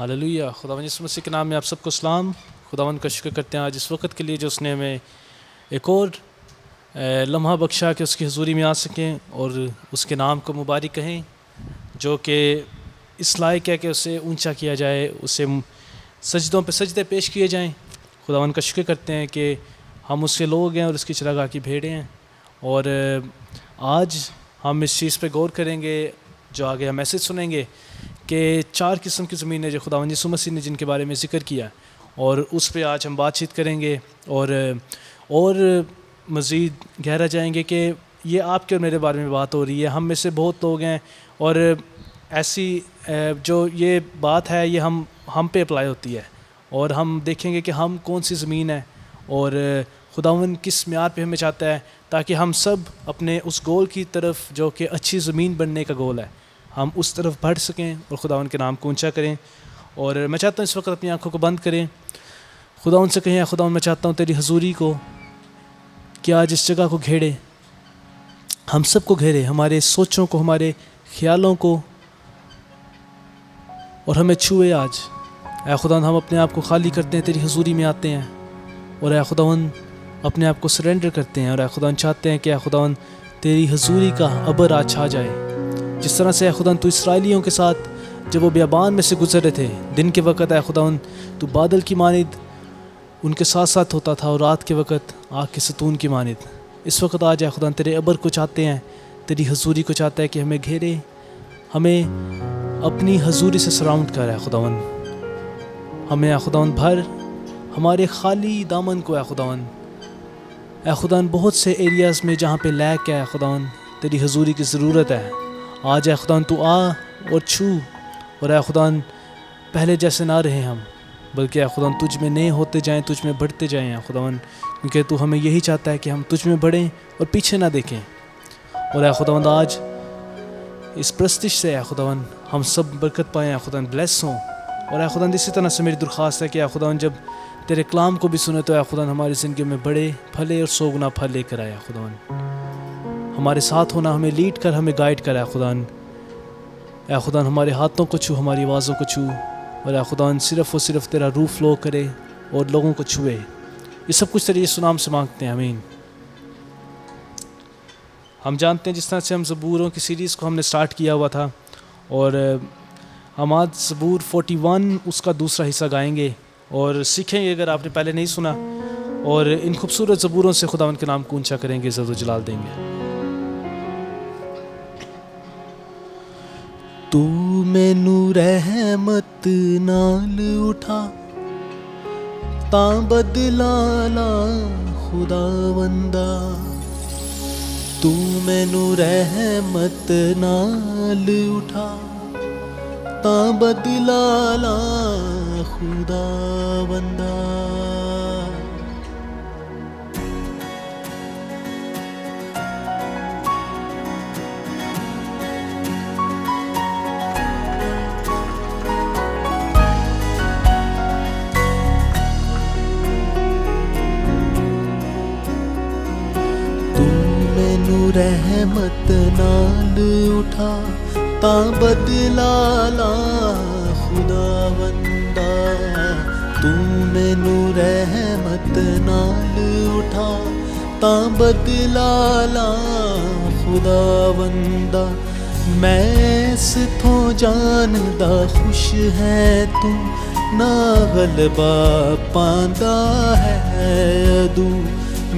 Hallelujah. खुदावंद यीशु मसीह के नाम में आप सबको सलाम। खुदावंद का शुक्र करते हैं आज इस वक्त के लिए जो उसने हमें एक और लम्हा बख्शा कि उसकी हुजूरी में आ सकें और उसके नाम को मुबारक कहें, जो कि इस लायक है कि उसे ऊंचा किया जाए, उसे सजदों पे सजदे पेश किए जाएं। खुदावंद का शुक्र करते हैं कि हम उसके लोग हैं और उसकी चरागाह की भेड़ें हैं। और आज हम इस चीज़ पे गौर करेंगे, जो आगे हम मैसेज सुनेंगे कि 4 किस्म की ज़मीनें जो खुदावंद यीशु मसीह ने जिनके बारे में ज़िक्र किया, और उस पे आज हम बातचीत करेंगे और मज़ीद गहरा जाएंगे कि ये आपके और मेरे बारे में बात हो रही है। हम में से बहुत लोग हैं और ऐसी जो ये बात है ये हम पे अप्लाई होती है, और हम देखेंगे कि हम कौन सी ज़मीन है और खुदावंद किस म्यार पे हमें चाहता है, ताकि हम सब अपने उस गोल की तरफ जो कि अच्छी ज़मीन बनने का गोल है, हम उस तरफ बढ़ सकें और खुदावंद के नाम को ऊंचा करें। और मैं चाहता हूँ इस वक्त अपनी आंखों को बंद करें, खुदावंद से कहें, खुदावंद मैं चाहता हूँ तेरी हुजूरी को कि आज इस जगह को घेरे, हम सब को घेरे, हमारे सोचों को, हमारे ख्यालों को, और हमें छुए आज। ऐ खुदावंद हम अपने आप को खाली करते हैं, तेरी हुजूरी में आते हैं, और ऐ खुदावंद अपने आप को सरेंडर करते हैं, और ऐ खुदावंद चाहते हैं कि ऐ खुदावंद तेरी हुजूरी का अबर आज छा जाए। जिस तरह से ऐ खुदावंद तू इसराइलियों के साथ जब वो बियाबान में से गुजर रहे थे दिन के वक़्त, ऐ खुदावंद तू बादल की मानिद उनके साथ साथ होता था, और रात के वक़्त आग के सतून की मानिद इस वक्त आज ऐ खुदावंद तेरे अबर को चाहते हैं, तेरी हुजूरी को चाहता है कि हमें घेरे, हमें अपनी हुजूरी से सराउंड कर। ऐ खुदावंद हमें ऐ खुदावंद भर, हमारे खाली दामन को ऐ खुदावंद। ऐ खुदावंद बहुत से एरियाज़ में जहाँ पे लैक है, ऐ खुदावंद तेरी हुजूरी की ज़रूरत है। आज ऐ खुदावंद तू आ और छू, और ऐ खुदावंद पहले जैसे ना रहे हम, बल्कि ऐ खुदावंद तुझ में नए होते जाएं, तुझ में बढ़ते जाएं ऐ खुदावंद, क्योंकि तू हमें यही चाहता है कि हम तुझ में बढ़ें और पीछे ना देखें। और ऐ खुदावंद आज इस प्रस्तिश से ऐ खुदावंद हम सब बरकत पाएँ, ऐ खुदावंद ब्लेस हों। और ऐ खुदावंद इसी तरह से मेरी दरख्वास्त है कि ऐ खुदावंद जब तेरे कलाम को भी सुने तो ऐ खुदावंद हमारी ज़िंदगी में बड़े फले और 100 गुना फल लेकर आए। खुदावंद हमारे साथ होना, हमें लीड कर, हमें गाइड कर। ऐ खुदावंद हमारे हाथों को छू, हमारी आवाज़ों को छू, और ऐ खुदावंद सिर्फ़ और सिर्फ तेरा रूह फ्लो करे और लोगों को छुए। ये सब कुछ तेरे यीशु नाम से मांगते हैं, आमीन। हम जानते हैं जिस तरह से हम ज़बूरों की सीरीज़ को हमने स्टार्ट किया हुआ था, और हम आज ज़बूर 41 उसका दूसरा हिस्सा गाएंगे और सीखेंगे, अगर आपने पहले नहीं सुना, और इन खूबसूरत ज़बूरों से खुदावंद के नाम को ऊंचा करेंगे, इज़्ज़त व जलाल देंगे। तू मैनू रहमत नाल उठा तां बदला ला खुदावंदा, तू मैनू रहमत नाल उठा तां बदला ला खुदावंदा। रहमत नाल उठा तां बदला ला खुदावंदा, तू मैनू रहमत नाल उठा तां बदला ला खुदावंदा। मैं इथों जानदा खुश है तू, ना गलबा पांदा है अदू।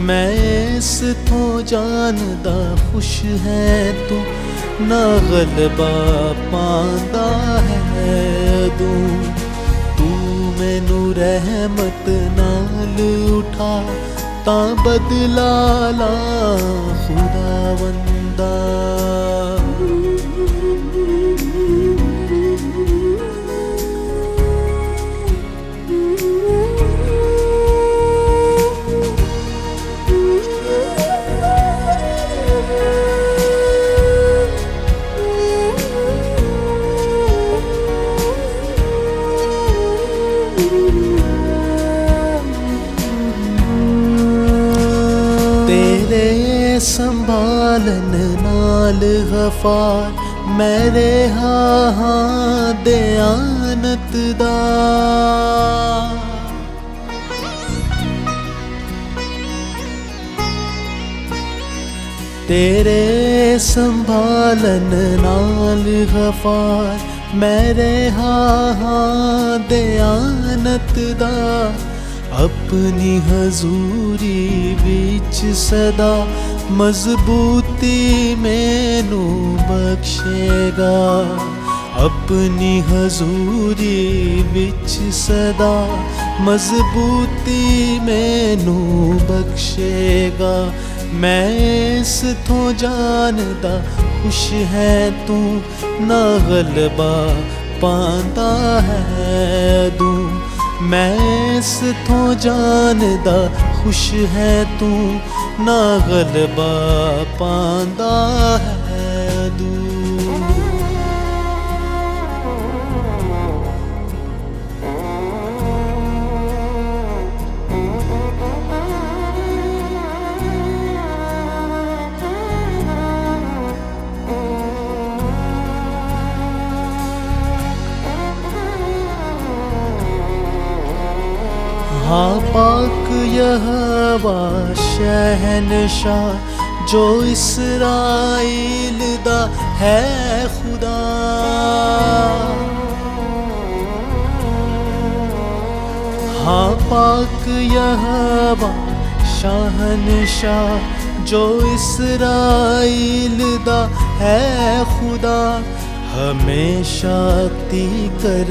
मैं इथों जानदा खुश है तू, ना गलबा पांदा है अदू। तू मैनू रहमत नाल उठा तां बदला ला खुदावंदा। संभालन नाल गफार मेरे हाँ ध्यान अमानत दा। तेरे संभालन नाल गफार मैं रहा हाँ दयानत दा। अपनी हजूरी विच सदा मजबूती मैनू बख्शेगा। अपनी हजूरी विच सदा मजबूती मैनू बख्शेगा। मैं इस तो जानदा खुश है तू ना गलबा पांदा है दू। मैं इस तो जानदा खुश है तू ना गलबा पांदा है दू। हाँ पाक यहोवा शहनशाह जो इसराइल दा है खुदा। हाँ पाक यहोवा शहनशाह जो इसराइल दा है खुदा। हमेशा तीकर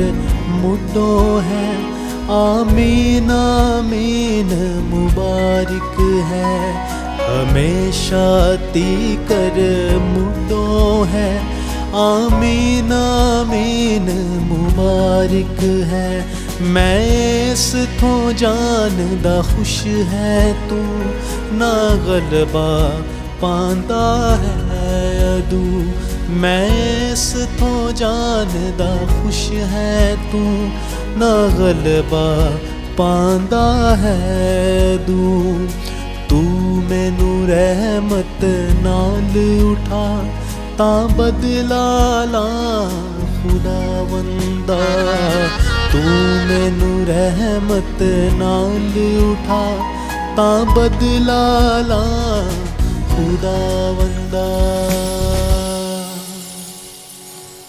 मुडो है आमीन आमीन मुबारक है। हमेशा तीकर मुडो है आमीन आमीन मुबारक है। मैं इस तो जानदा खुश है तू ना गलबा पांदा है अदू। मैं इस तो जानदा खुश है तू ना गलबा पांदा है दू। तू मैनू रहमत नाल उठा तां बदला ला खुदावंदा। तू मैनू रहमत नाल उठा तां बदला ला खुदावंदा।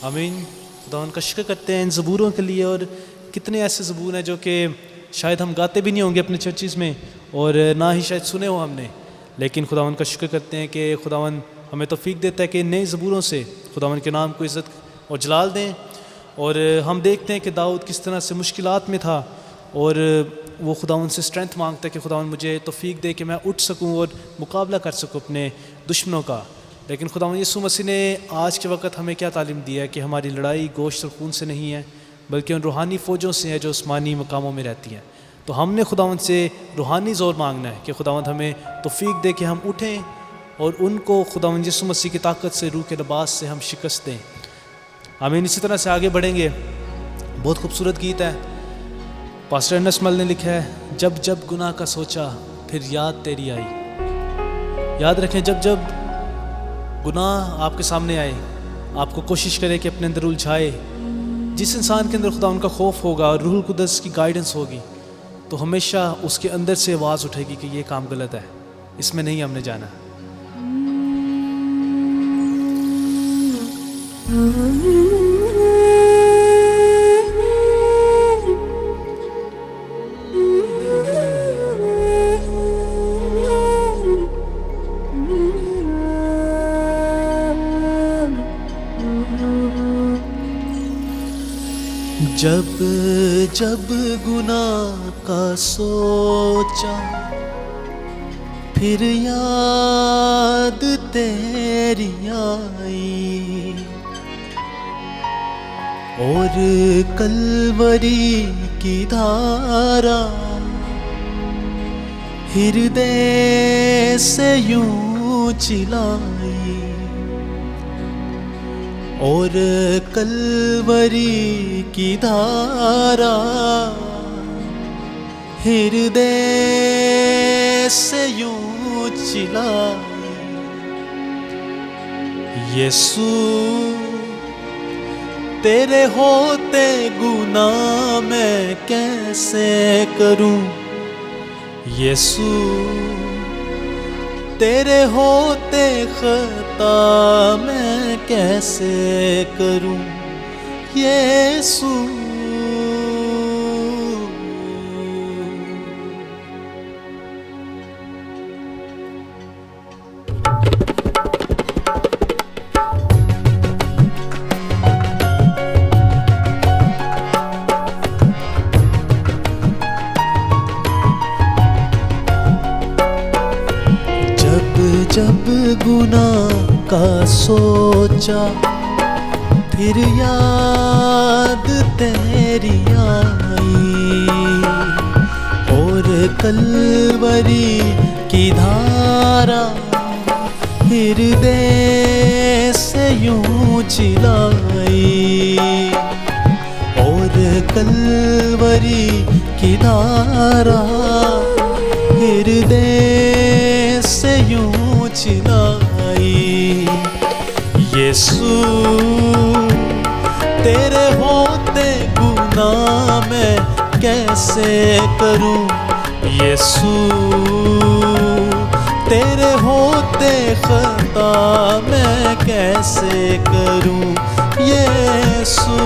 आमीन। खुदा उनका शुक्र करते हैं इन ज़बूरों के लिए। और कितने ऐसे ज़बूर हैं जो कि शायद हम गाते भी नहीं होंगे अपने चर्चिज़ में और ना ही शायद सुने हो हमने, लेकिन खुदावन का शुक्र करते हैं कि खुदावन हमें तौफीक देता है कि नए ज़बूरों से खुदावन के नाम को इज़्ज़त और जलाल दें। और हम देखते हैं कि दाऊद किस तरह से मुश्किलात में था और वो खुदावन से स्ट्रेंथ मांगता है कि खुदावन मुझे तौफीक दे कि मैं उठ सकूं और मुकाबला कर सकूं अपने दुश्मनों का। लेकिन खुदावन यीशु मसीह ने आज के वक्त हमें क्या तालीम दिया है कि हमारी लड़ाई गोश्त और खून से नहीं है बल्कि उन रूहानी फ़ौजों से है जो आसमानी मकामों में रहती हैं। तो हमने खुदावंद से रूहानी ज़ोर मांगना है कि खुदावंद हमें तौफीक दे कि हम उठें और उनको खुदावंद यीशु मसीह की ताकत से रूह के लिबास से हम शिकस्त दें। आमीन। इसी तरह से आगे बढ़ेंगे। बहुत खूबसूरत गीत है, पास्टर अनस मल ने लिखा है, जब जब गुनाह का सोचा फिर याद तेरी आई। याद रखें, जब जब गुनाह आपके सामने आए, आपको कोशिश करें कि अपने अंदर उलझाए, जिस इंसान के अंदर खुदा उनका खौफ होगा और रूहुल कुदस की गाइडेंस होगी तो हमेशा उसके अंदर से आवाज़ उठेगी कि ये काम गलत है, इसमें नहीं हमने जाना। जब जब गुनाह का सोचा फिर याद तेरी आई, और कलवरी की धारा हृदय से यूं चिलाई, और कलवरी की धारा हृदय से यूं चिलाई। यीशु तेरे होते गुनाह मैं कैसे करूं यीशु, तेरे होते खता मैं कैसे करूं यीशु। जब गुनाह का सोचा फिर याद तेरी आई, और कलवरी की धारा हृदय से यूं चिलाई, और कलवरी की धारा हृदय से यूं चिलाई। यीशु तेरे होते गुनाह मैं कैसे करूं यीशु, तेरे होते खता मैं कैसे करूं यीशु,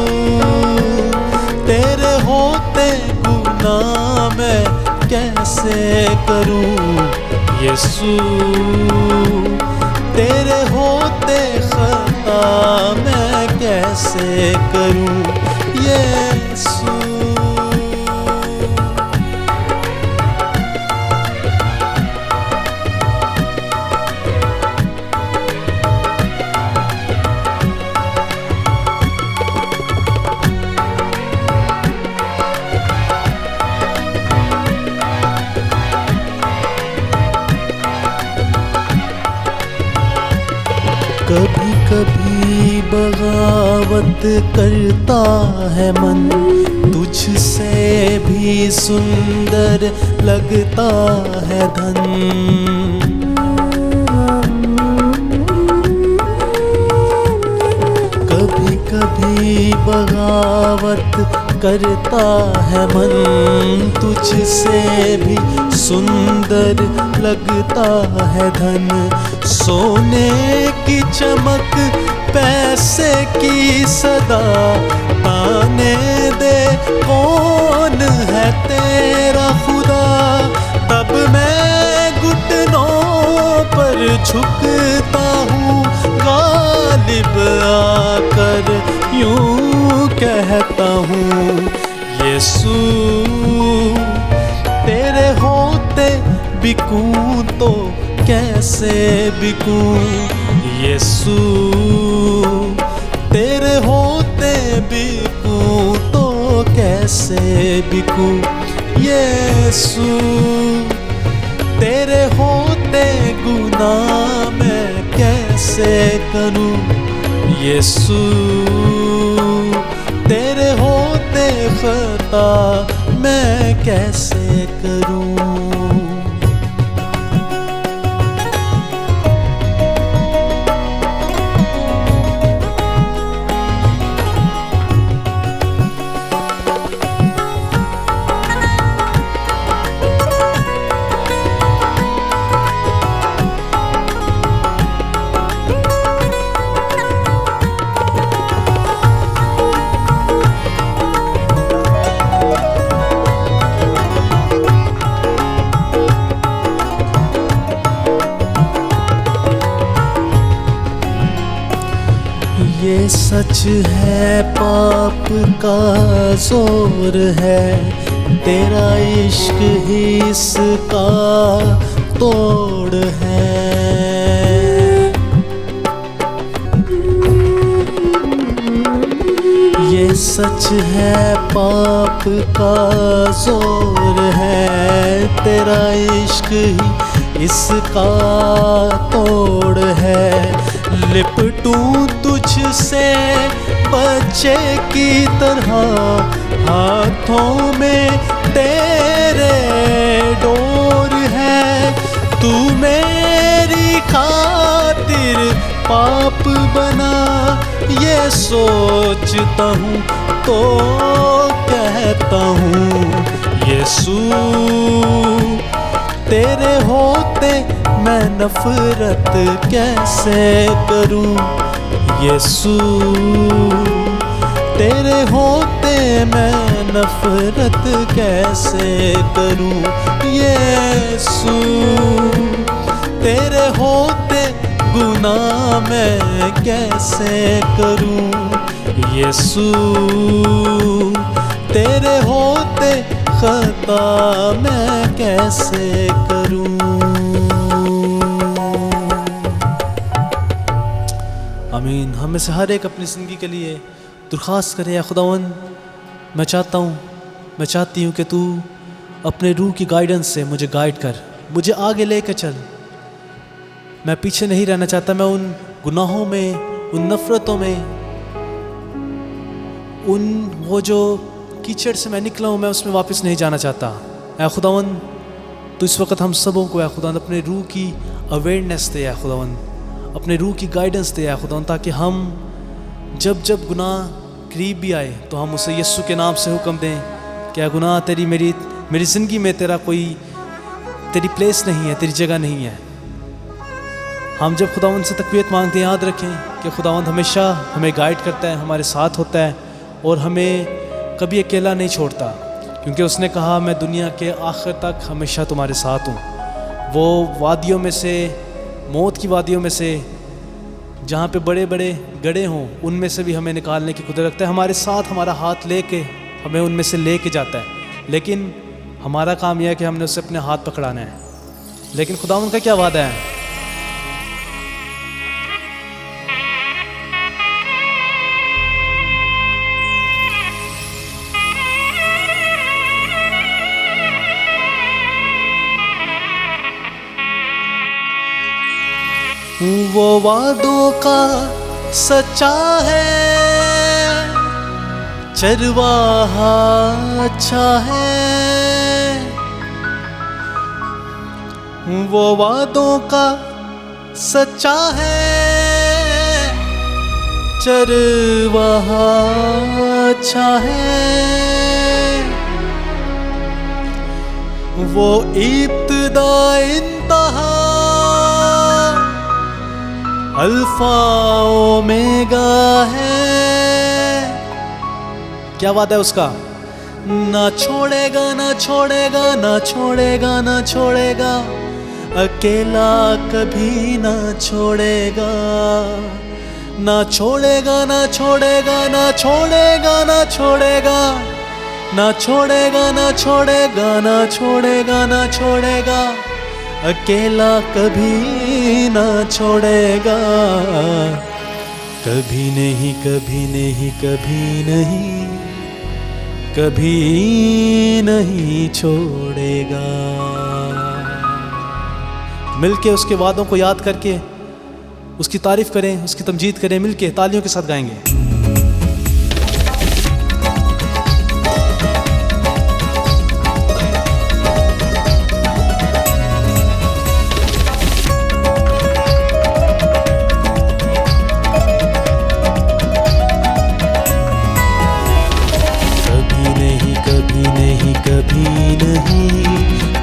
तेरे होते गुनाह मैं कैसे करूं यीशु, तेरे होते खता मैं कैसे करूं यीशु। कभी कभी बगावत करता है मन, तुझसे भी सुंदर लगता है धन। कभी कभी बगावत करता है मन, तुझसे भी सुंदर लगता है धन। सोने की चमक पैसे की सदा पाने दे, कौन है तेरा खुदा, तब मैं घुटनों पर झुकता हूँ, गालिब आकर यूं कहता हूँ यीशु, तेरे होते बिकूं तो कैसे बिकूं यीशु, तेरे होते बिकूं तो कैसे बिकूं यीशु, तेरे होते गुनाह मैं कैसे करूं यीशु, तेरे होते खता मैं कैसे करूं। ये सच है पाप का जोर है, तेरा इश्क ही इसका तोड़ है। ये सच है पाप का जोर है, तेरा इश्क ही इसका तोड़ है। लिपटूं तुझसे बच्चे की तरह, हाथों में तेरे डोर है, तू मेरी खातिर पाप बना, ये सोचता हूँ तो कहता हूँ यीशु तेरे होते मैं नफरत कैसे करूं। यीशु तेरे होते मैं नफरत कैसे करूं। यीशु तेरे होते गुनाह मैं कैसे करूं। यीशु तेरे होते खता मैं कैसे करूं। आमीन। हम में से हर एक अपनी ज़िंदगी के लिए दरख्वास्त करें, या खुदावन मैं चाहती हूँ कि तू अपने रूह की गाइडेंस से मुझे गाइड कर, मुझे आगे लेकर चल। मैं पीछे नहीं रहना चाहता, मैं उन गुनाहों में, उन नफ़रतों में, वो जो कीचड़ से मैं निकला हूँ मैं उसमें वापस नहीं जाना चाहता। ऐ खुदावन तो इस वक्त हम सबों को ऐ खुदावन अपने रूह की अवेयरनेस दे, ऐ खुदावन अपने रूह की गाइडेंस दे, ऐ खुदावन ताकि हम जब गुनाह करीब भी आए तो हम उसे यीशु के नाम से हुक्म दें कि ऐ गुनाह तेरी मेरी ज़िंदगी में तेरी प्लेस नहीं है, तेरी जगह नहीं है। हम जब खुदावंद से तकबीरत मांगते हैं याद रखें कि खुदावंद हमेशा हमें गाइड करता है, हमारे साथ होता है और हमें कभी अकेला नहीं छोड़ता, क्योंकि उसने कहा मैं दुनिया के आखिर तक हमेशा तुम्हारे साथ हूँ। वो वादियों में से, मौत की वादियों में से, जहाँ पे बड़े बड़े गड्ढे हों उनमें से भी हमें निकालने की कुदरत रखता है। हमारे साथ हमारा हाथ लेके हमें उनमें से लेके जाता है, लेकिन हमारा काम यह है कि हमने उससे अपने हाथ पकड़ाना है। लेकिन खुदावंद का क्या वादा है? वो वादों का सच्चा है, चरवाहा अच्छा है। वो वादों का सच्चा है, चरवाहा अच्छा है। वो इब्तिदा इंतहा, अल्फा ओमेगा है। क्या वादा है उसका? ना छोड़ेगा, ना छोड़ेगा, ना छोड़ेगा, ना छोड़ेगा, अकेला कभी ना छोड़ेगा। ना छोड़ेगा, ना छोड़ेगा, ना छोड़ेगा, ना छोड़ेगा, ना छोड़ेगा, ना छोड़ेगा, ना छोड़ेगा, ना छोड़ेगा, अकेला कभी ना छोड़ेगा। कभी नहीं, कभी नहीं, कभी नहीं, कभी नहीं छोड़ेगा। मिलके उसके वादों को याद करके उसकी तारीफ करें, उसकी तमजीद करें, मिलके तालियों के साथ गाएंगे।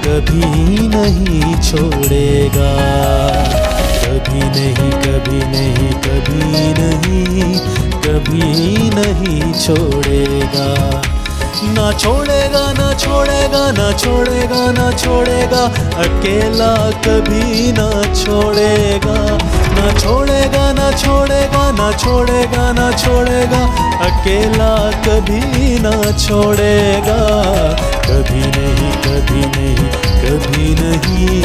कभी नहीं छोड़ेगा, कभी नहीं, कभी नहीं, कभी नहीं, कभी नहीं छोड़ेगा। ना छोड़ेगा, ना छोड़ेगा, ना छोड़ेगा, ना छोड़ेगा, अकेला कभी ना छोड़ेगा। ना छोड़ेगा, ना छोड़ेगा, ना छोड़ेगा, ना छोड़ेगा, अकेला कभी ना छोड़ेगा। कभी नहीं, कभी नहीं, कभी नहीं,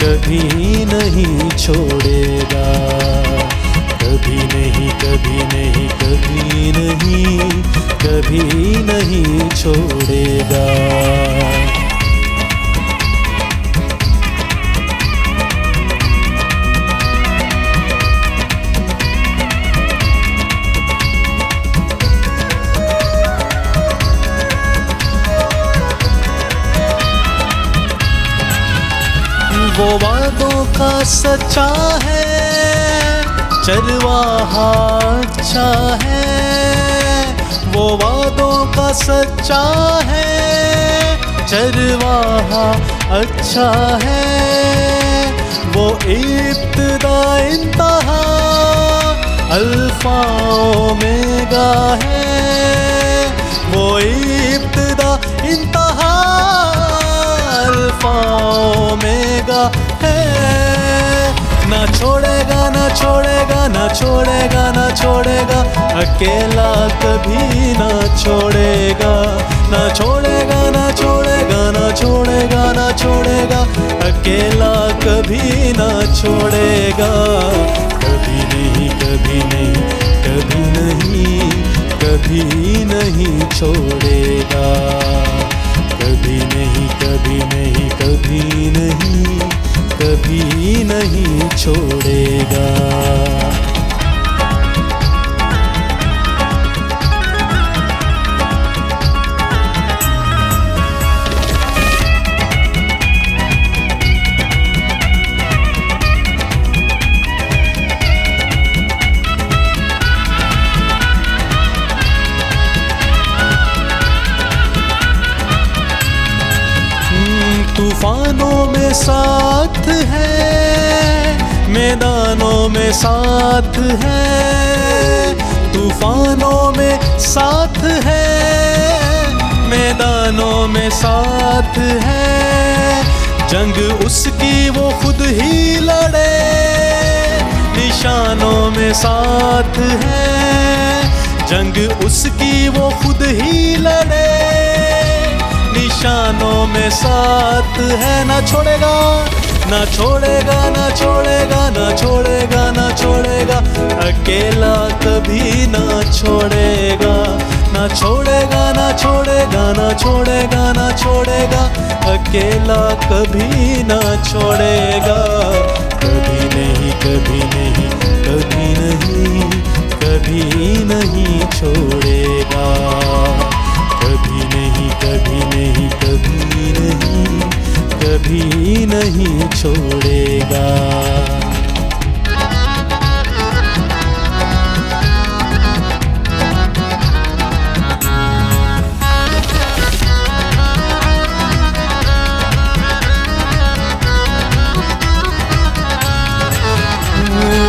कभी नहीं छोड़ेगा। कभी नहीं, कभी नहीं, कभी नहीं, कभी नहीं छोड़ेगा। वो वादों का सच्चा है, चरवाहा अच्छा है, वो वादों का सच्चा है। चरवाहा अच्छा है, वो इब्तिदा इंतहा, अल्फा ओमेगा है। वो इब्तिदा इंतहा, अल्फा ओमेगा है। ना छोड़ेगा ना छोड़ेगा ना छोड़ेगा ना छोड़ेगा, अकेला कभी ना छोड़ेगा। ना छोड़ेगा ना छोड़ेगा ना छोड़ेगा ना छोड़ेगा, अकेला कभी ना छोड़ेगा। कभी नहीं कभी नहीं कभी नहीं कभी नहीं छोड़ेगा। कभी नहीं कभी नहीं कभी नहीं कभी नहीं छोड़ेगा। तूफानों में साथ है, मैदानों में साथ है। तूफानों में साथ है, मैदानों में साथ है। जंग उसकी वो खुद ही लड़े, निशानों में साथ है। जंग उसकी वो खुद ही लड़े, निशानों में साथ है। ना छोड़ेगा ना छोड़ेगा ना छोड़ेगा ना छोड़ेगा ना छोड़ेगा, अकेला कभी ना छोड़ेगा। ना छोड़ेगा ना छोड़ेगा ना छोड़ेगा ना छोड़ेगा, अकेला कभी ना छोड़ेगा। कभी नहीं कभी नहीं कभी नहीं कभी नहीं छोड़ेगा। कभी नहीं कभी नहीं कभी नहीं कभी नहीं छोड़ेगा।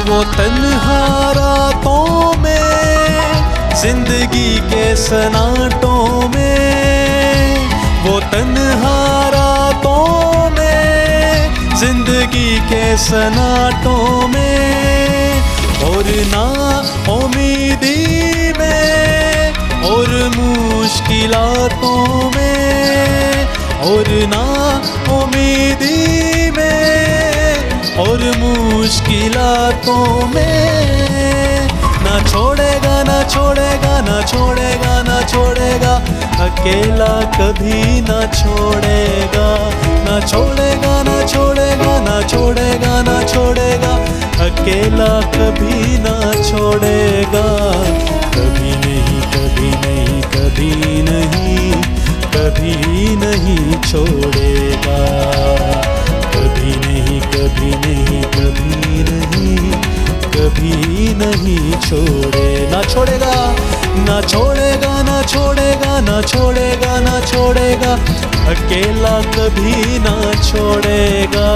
वो तन्हा रातों में, जिंदगी के सन्नाटों में। वो तन्हा रातों में, जिंदगी के सन्नाटों में। और ना उम्मीदी में और मुश्किलातों में। और ना उम्मीदी में और मुश्किलातों में। ना छोड़ेगा ना छोड़ेगा ना छोड़ेगा ना छोड़ेगा, अकेला कभी ना छोड़ेगा। ना छोड़ेगा ना छोड़ेगा ना छोड़ेगा ना छोड़ेगा, अकेला कभी ना छोड़ेगा। कभी नहीं कभी नहीं कभी नहीं कभी नहीं छोड़ेगा। कभी नहीं कभी नहीं कभी नहीं कभी नहीं छोड़े। ना छोड़ेगा ना छोड़ेगा ना छोड़ेगा ना छोड़ेगा ना छोड़ेगा, अकेला कभी ना छोड़ेगा।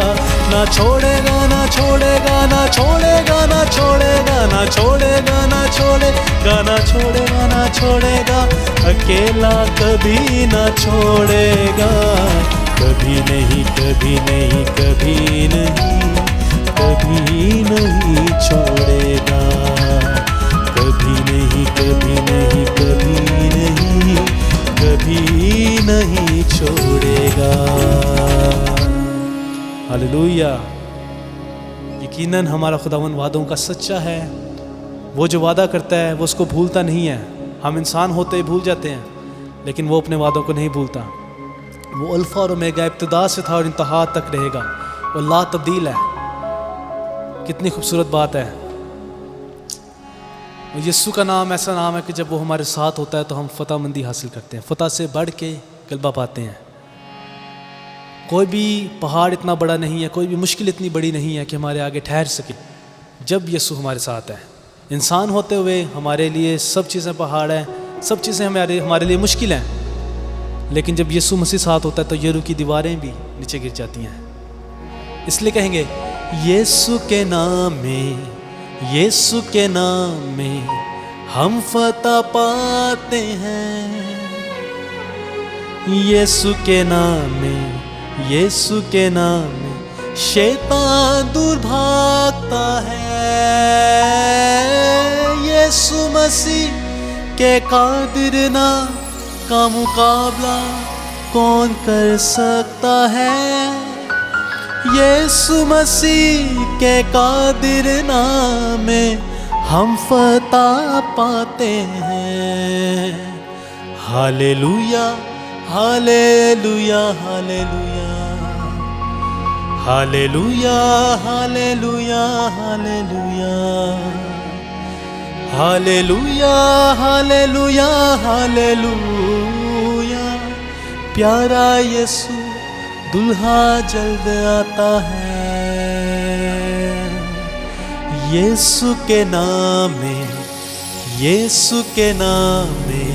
ना छोड़ेगा ना छोड़ेगा ना छोड़ेगा ना छोड़ेगा ना छोड़ेगा ना छोड़ेगा ना छोड़ेगा ना छोड़ेगा, अकेला कभी ना छोड़ेगा। कभी नहीं कभी नहीं कभी नहीं कभी नहीं छोड़ेगा। कभी नहीं कभी नहीं कभी नहीं कभी नहीं छोड़ेगा। हालेलुया। यकीनन हमारा खुदावंद वादों का सच्चा है। वो जो वादा करता है वो उसको भूलता नहीं है। हम इंसान होते ही भूल जाते हैं, लेकिन वो अपने वादों को नहीं भूलता। वो अल्फा और ओमेगा, इब्तिदा से था और इंतहा तक रहेगा। वो ला तब्दील है। कितनी खूबसूरत बात है। यीशु का नाम ऐसा नाम है कि जब वो हमारे साथ होता है तो हम फतहमंदी हासिल करते हैं। फतह से बढ़ के गलबा पाते हैं। कोई भी पहाड़ इतना बड़ा नहीं है, कोई भी मुश्किल इतनी बड़ी नहीं है कि हमारे आगे ठहर सके। जब यीशु हमारे साथ है। इंसान होते हुए हमारे लिए सब चीज़ें पहाड़ हैं, सब चीज़ें हमारे लिए मुश्किल हैं, लेकिन जब यीशु मसीह साथ होता है तो यरूशलेम की दीवारें भी नीचे गिर जाती हैं। इसलिए कहेंगे यीशु के नाम में, यीशु के नाम में हम फतह पाते हैं। यीशु के नाम में, यीशु के नाम में शैतान दूर भागता है। यीशु मसीह के कादिर नाम का मुकाबला कौन कर सकता है। यीशु मसीह के कादिर नाम में हम फतह पाते हैं। Hallelujah hallelujah hallelujah hallelujah hallelujah hallelujah hallelujah hallelujah hallelujah. प्यारा यीशु दुल्हा जल्द आता है। यीशु के नाम में, यीशु के नाम में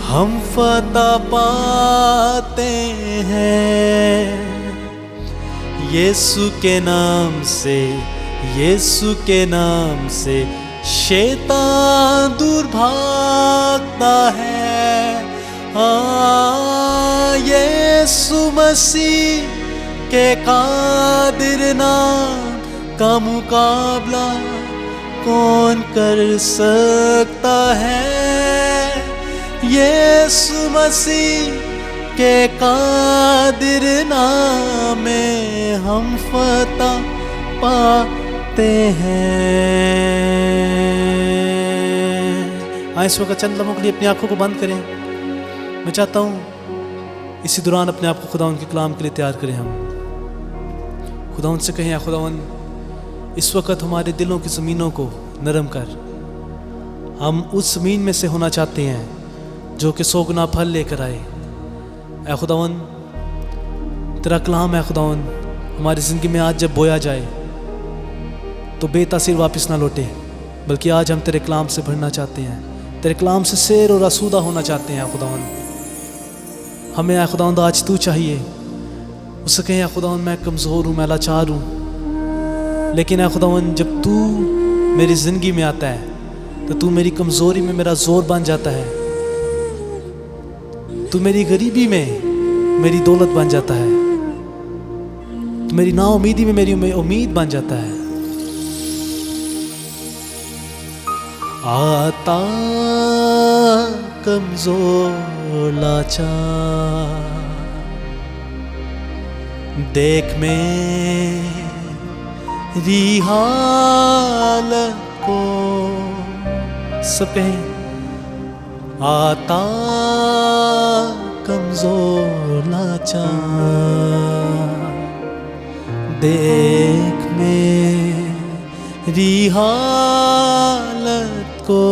हम फतह पाते हैं। यीशु के नाम से, यीशु के नाम से शैतान दूर भागता है। यीशु मसीह के कादिर नाम का मुकाबला कौन कर सकता है। यीशु मसीह के कादिर नाम में हम फतह पाते हैं। इस वक्त चंद लम्हों के लिए अपनी आंखों को बंद करें। मैं चाहता हूँ इसी दौरान अपने आप को खुदावंद के कलाम के लिए तैयार करें। हम खुदावंद से कहें, खुदावंद इस वक्त हमारे दिलों की ज़मीनों को नरम कर। हम उस ज़मीन में से होना चाहते हैं जो कि 100 गुना फल लेकर आए। ऐ खुदावंद तेरा कलाम है खुदावंद, हमारी ज़िंदगी में आज जब बोया जाए तो बेतासीर वापस ना लौटे, बल्कि आज हम तेरे कलाम से भरना चाहते हैं, तेरे कलाम से सैर और आसूदा होना चाहते हैं। खुदावंद हमें ऐ खुदावंद आज तू चाहिए। उससे कहें खुदावंद मैं कमज़ोर हूँ, मैं लाचार हूँ, लेकिन ऐ खुदावंद जब तू मेरी ज़िंदगी में आता है तो तू मेरी कमज़ोरी में मेरा ज़ोर बन जाता है। तू मेरी गरीबी में मेरी दौलत बन जाता है। तू मेरी नाउमीदी में मेरी उम्मीद बन जाता है। आता कमज़ोर लाचार देख मेरी हालत को। सब कहें आता कमज़ोर लाचार देख मेरी हालत को।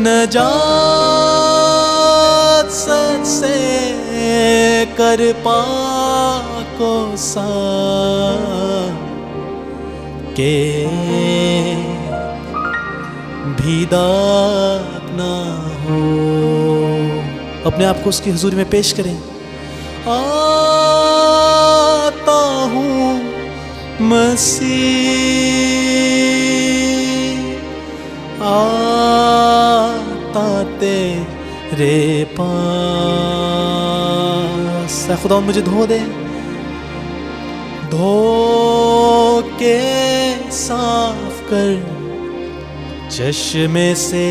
नजात सच से कर पाको सा के भी दाग ना हो। अपने आप को उसकी हुजूरी में पेश करें। आता हूँ मसीह, आता तेरे पास। खुदा मुझे धो दे, धो के साफ कर चश्मे से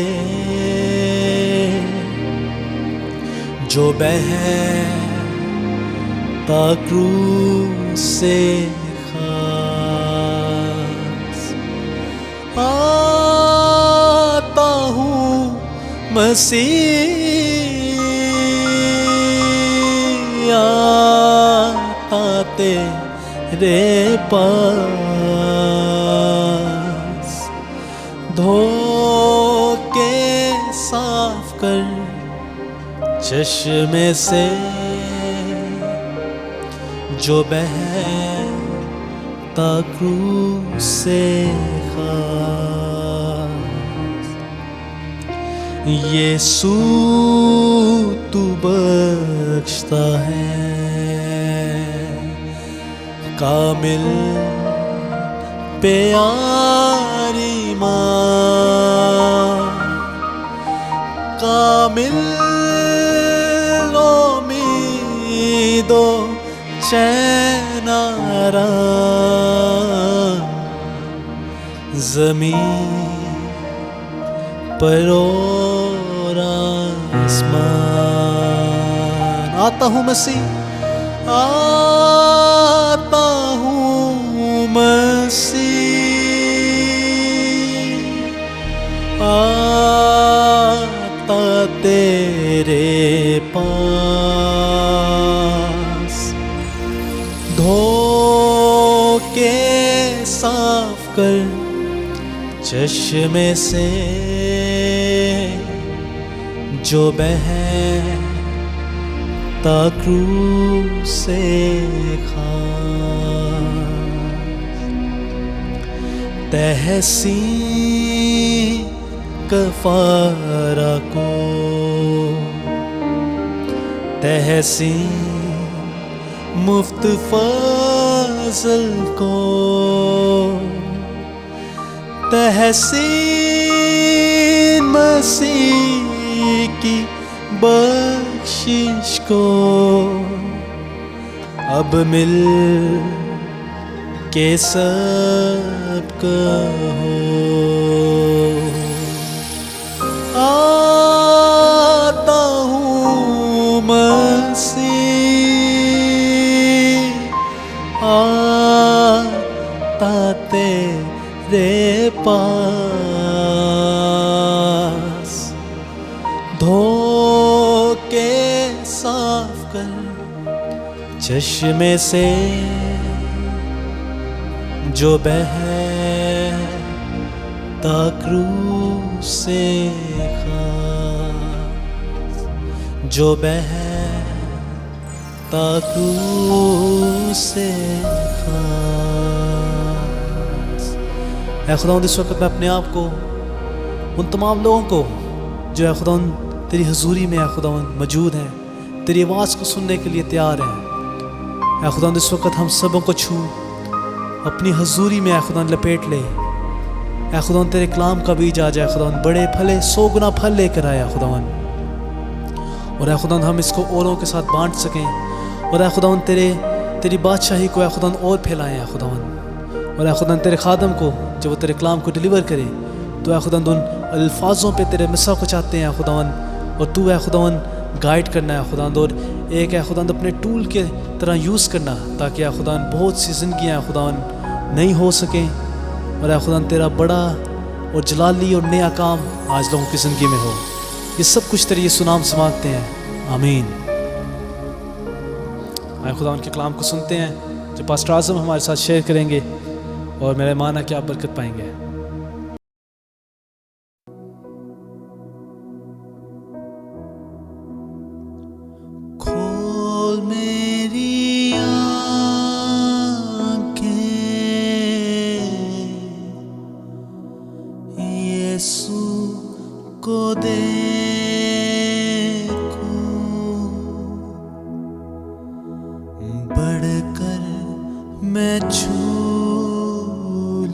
जो बहता क्रूस से खास। आता हूँ मसीह, आता तेरे पास। धो के साफ कर चश्मे से जो बहता क्रूस से खास। यीशु तू बख्शता है कामिल प्यारी माँ, कामिल उम्मीदो चैन आराम, ज़मीन पर और आसमान। आता हूँ मसीह, आता हूँ मसीह, आता तेरे पास। धो के साफ कर चश्मे से जो बहता क्रूस से खास। तहसीन कफारा को, तहसीन मुफ्त फजल को, तहसीन मसीह की बख्शिश को अब मिल के सब कहो। आता हूँ मसीह, आता तेरे पास। धो के साफ कर चश्मे से जो बहता क्रूस से खास, जो बहता क्रूस से खास। ऐ खुदावंद इस वक्त मैं अपने आप को उन तमाम लोगों को जो है खुदावंद तेरी हुजूरी में है खुदावंद मौजूद हैं, तेरी आवाज़ को सुनने के लिए तैयार हैं। ऐ खुदावंद इस वक्त हम सबों को छू अपनी हुजूरी में ऐ खुदावंद लपेट ले। ऐ खुदावंद तेरे कलाम का बीज आ जाए खुदावंद, बड़े फले 100 गुना फल लेकर आया खुदावंद। और ऐ खुदावंद हम इसको औरों के साथ बांट सकें, और ऐ खुदावंद तेरी बादशाही को ऐ खुदावंद और फैलाएं ऐ खुदावंद। और ऐ खुदावंद तेरे खादम को जब वो तेरे कलाम को डिलीवर करे तो ऐ खुदावंद उन अल्फाजों पे तेरे मिसा को चाहते हैं ऐ खुदावंद, और तू ऐ खुदावंद गाइड करना है खुदावंद, और एक ऐ खुदावंद अपने टूल के तरह यूज़ करना ताकि ऐ खुदावंद बहुत सी ज़िंदगियाँ ऐ खुदावंद नहीं हो सकें, और ऐ खुदावंद तेरा बड़ा और जलाली और नया काम आज लोगों की ज़िंदगी में हो। ये सब कुछ तेरे यीशु नाम से मांगते हैं, आमीन। आए खुदावंद के कलाम को सुनते हैं जो पास्टर आज़म हमारे साथ शेयर करेंगे, और मेरा माना कि आप बरकत पाएंगे। खोल मेरी आँखें यीशु को देखूं, बढ़कर मैं छू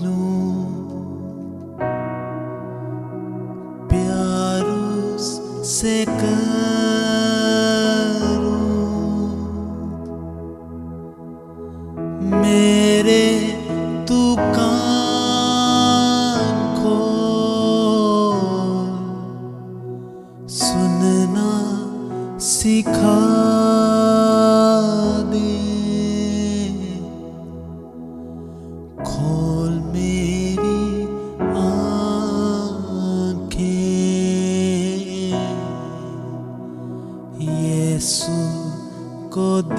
लूं, प्यार उससे करूं, मेरे तू कान खोल, सुनना सिखा दे। खोल मेरी आँखें यीशु को देखूं।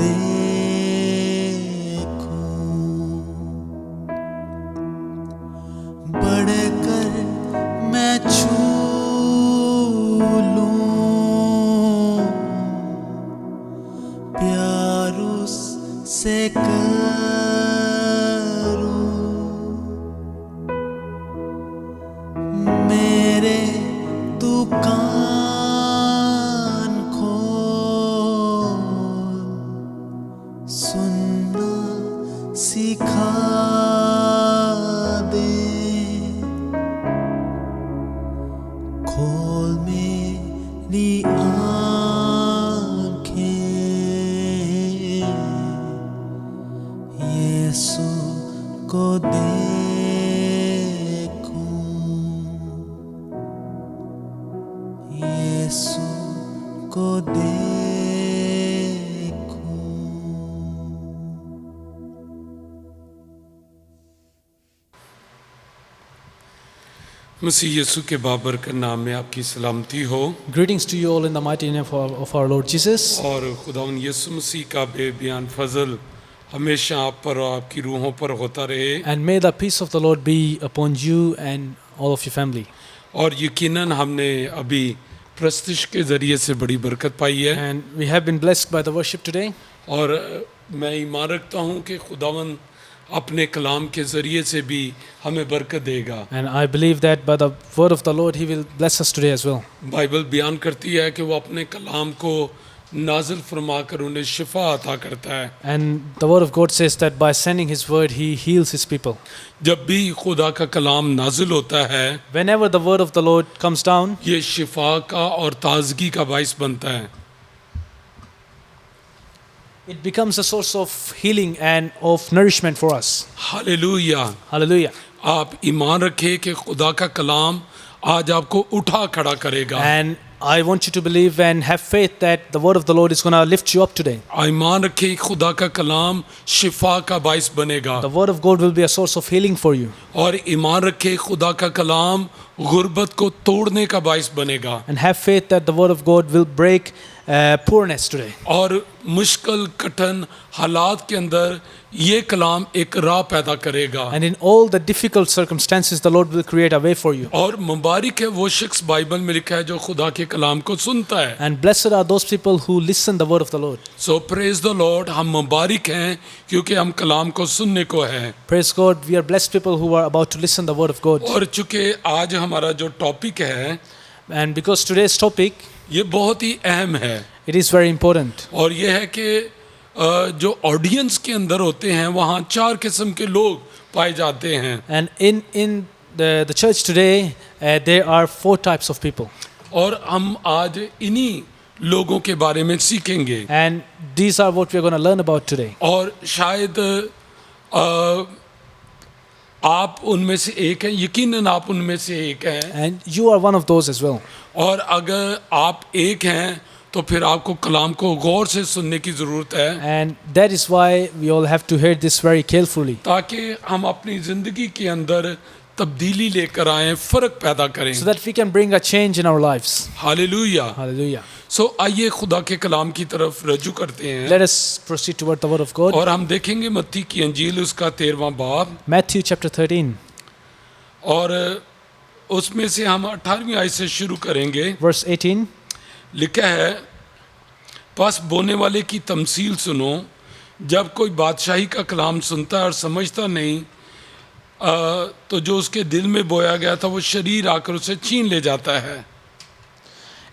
सिखा दे, खोल मेरी आँखें, यीशु को देखूं, यीशु को देखूं। मसीह यीशु के बाबर के नाम में आपकी सलामती हो। Greetings to you all in the mighty name of our Lord Jesus. और खुदावंद यीशु मसीह का बेबयान फजल हमेशा आप पर और आपकी रूहों पर होता रहे। And may the peace of the Lord be upon you and all of your family. और यकीनन हमने अभी प्रस्तुति के जरिए से बड़ी बरकत पाई है। And we have been blessed by the worship today. और मैं ईमान रखता हूँ कि खुदावंद अपने कलाम के जरिए से भी हमें बरकत देगा। And I believe that by the word of the Lord He will bless us today as well. Bible बयान करती है कि वो अपने कलाम को नाजिल फरमाकर उन्हें शिफा अता करता है। And the word of God says that by sending His word He heals His people. जब भी खुदा का कलाम नाजिल होता है, Whenever the word of the Lord comes down, ये शिफा का और ताजगी का बाइस बनता है। it becomes a source of healing and of nourishment for us. Hallelujah. Hallelujah. आप ईमान रखें कि खुदा का कलाम आज आपको उठा खड़ा करेगा। And I want you to believe and have faith that the word of the Lord is going to lift you up today. ईमान रखें खुदा का कलाम शिफा का बाइस बनेगा। The word of God will be a source of healing for you. और ईमान रखें खुदा का कलाम गुर्बत को तोड़ने का बाइस बनेगा। And have faith that the word of God will break poorness today. और मुश्किल कठिन हालात के अंदर ये कलाम एक राह पैदा करेगा। And in all the difficult circumstances, the Lord will create a way for you. और मुबारक है वो शख्स बाइबल में लिखा है जो खुदा के कलाम को सुनता है। And blessed are those people who listen the word of the Lord. So praise the Lord, हम मुबारक हैं क्योंकि हम कलाम को सुनने को हैं। Praise God, we are blessed people who are about to listen the word of God. और चूंकि आज हमारा जो टॉपिक है, And because today's topic, ये बहुत ही अहम है। it is very important. और ये है कि जो ऑडियंस के अंदर होते हैं वहाँ चार किस्म के लोग पाए जाते हैं। And in the church today, there are 4 types of people. और हम आज इन्हीं लोगों के बारे में सीखेंगे। And these are what we are going to learn about today. और शायद आप उनमें से एक हैं, यकीनन आप उनमें से एक हैं। And you are one of those as well. और अगर आप एक हैं तो फिर आपको कलाम को गौर से सुनने की ज़रूरत है, And that is why we all have to hear this very carefully. ताकि हम अपनी ज़िंदगी के अंदर तब्दीली लेकर आएं, फ़र्क पैदा करें। So that we can bring a change in our lives. Hallelujah. Hallelujah. सो आइए खुदा के कलाम की तरफ रजू करते हैं। Let us proceed toward the word of God. और हम देखेंगे मत्ती की अंजील उसका 13वां बाब, Matthew chapter 13, और उसमें से हम 18वीं आयत से शुरू करेंगे। verse 18. लिखा है, बस बोने वाले की तमसील सुनो, जब कोई बादशाही का कलाम सुनता है और समझता नहीं, तो जो उसके दिल में बोया गया था वो शरीर आकर उसे छीन ले जाता है।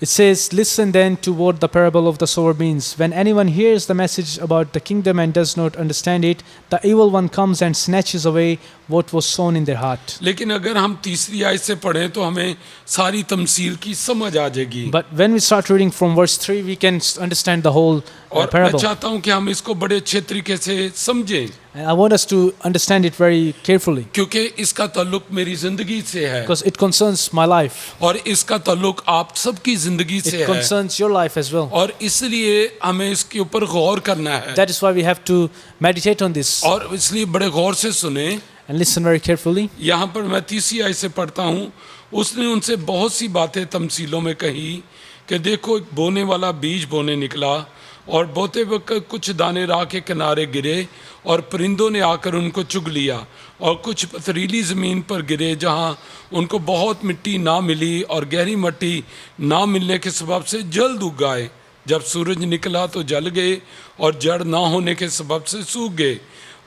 It says, listen then to what the parable of the sower means. When anyone hears the message about the kingdom and does not understand it, the evil one comes and snatches away what was sown in their heart. लेकिन अगर हम तीसरी आयत से पढ़ें तो हमें सारी तमसील की समझ आ जाएगी। But when we start reading from verse 3, we can understand the whole और मैं parable. चाहता हूं कि हम इसको बड़े अच्छे तरीके से समझें, And I want us to understand it very carefully क्योंकि इसका ताल्लुक मेरी जिंदगी से है because it concerns my life. और इसका ताल्लुक आप सबकी जिंदगी से It है। concerns your life as well. और इसलिए हमें इसके ऊपर गौर करना है, That is why we have to meditate on this और इसलिए बड़े गौर से सुने। and listen very carefully. यहाँ पर मैं तीसरी आयत से पढ़ता हूँ, उसने उनसे बहुत सी बातें तमसीलों में कही कि देखो एक बोने वाला बीज बोने निकला, और बोते वक्त कुछ दाने राह के किनारे गिरे और परिंदों ने आकर उनको चुग लिया, और कुछ पथरीली ज़मीन पर गिरे जहाँ उनको बहुत मिट्टी ना मिली और गहरी मिट्टी ना मिलने के सबब से जल्द उग गए। जब सूरज निकला तो जल गए और जड़ ना होने के सबब से सूख गए।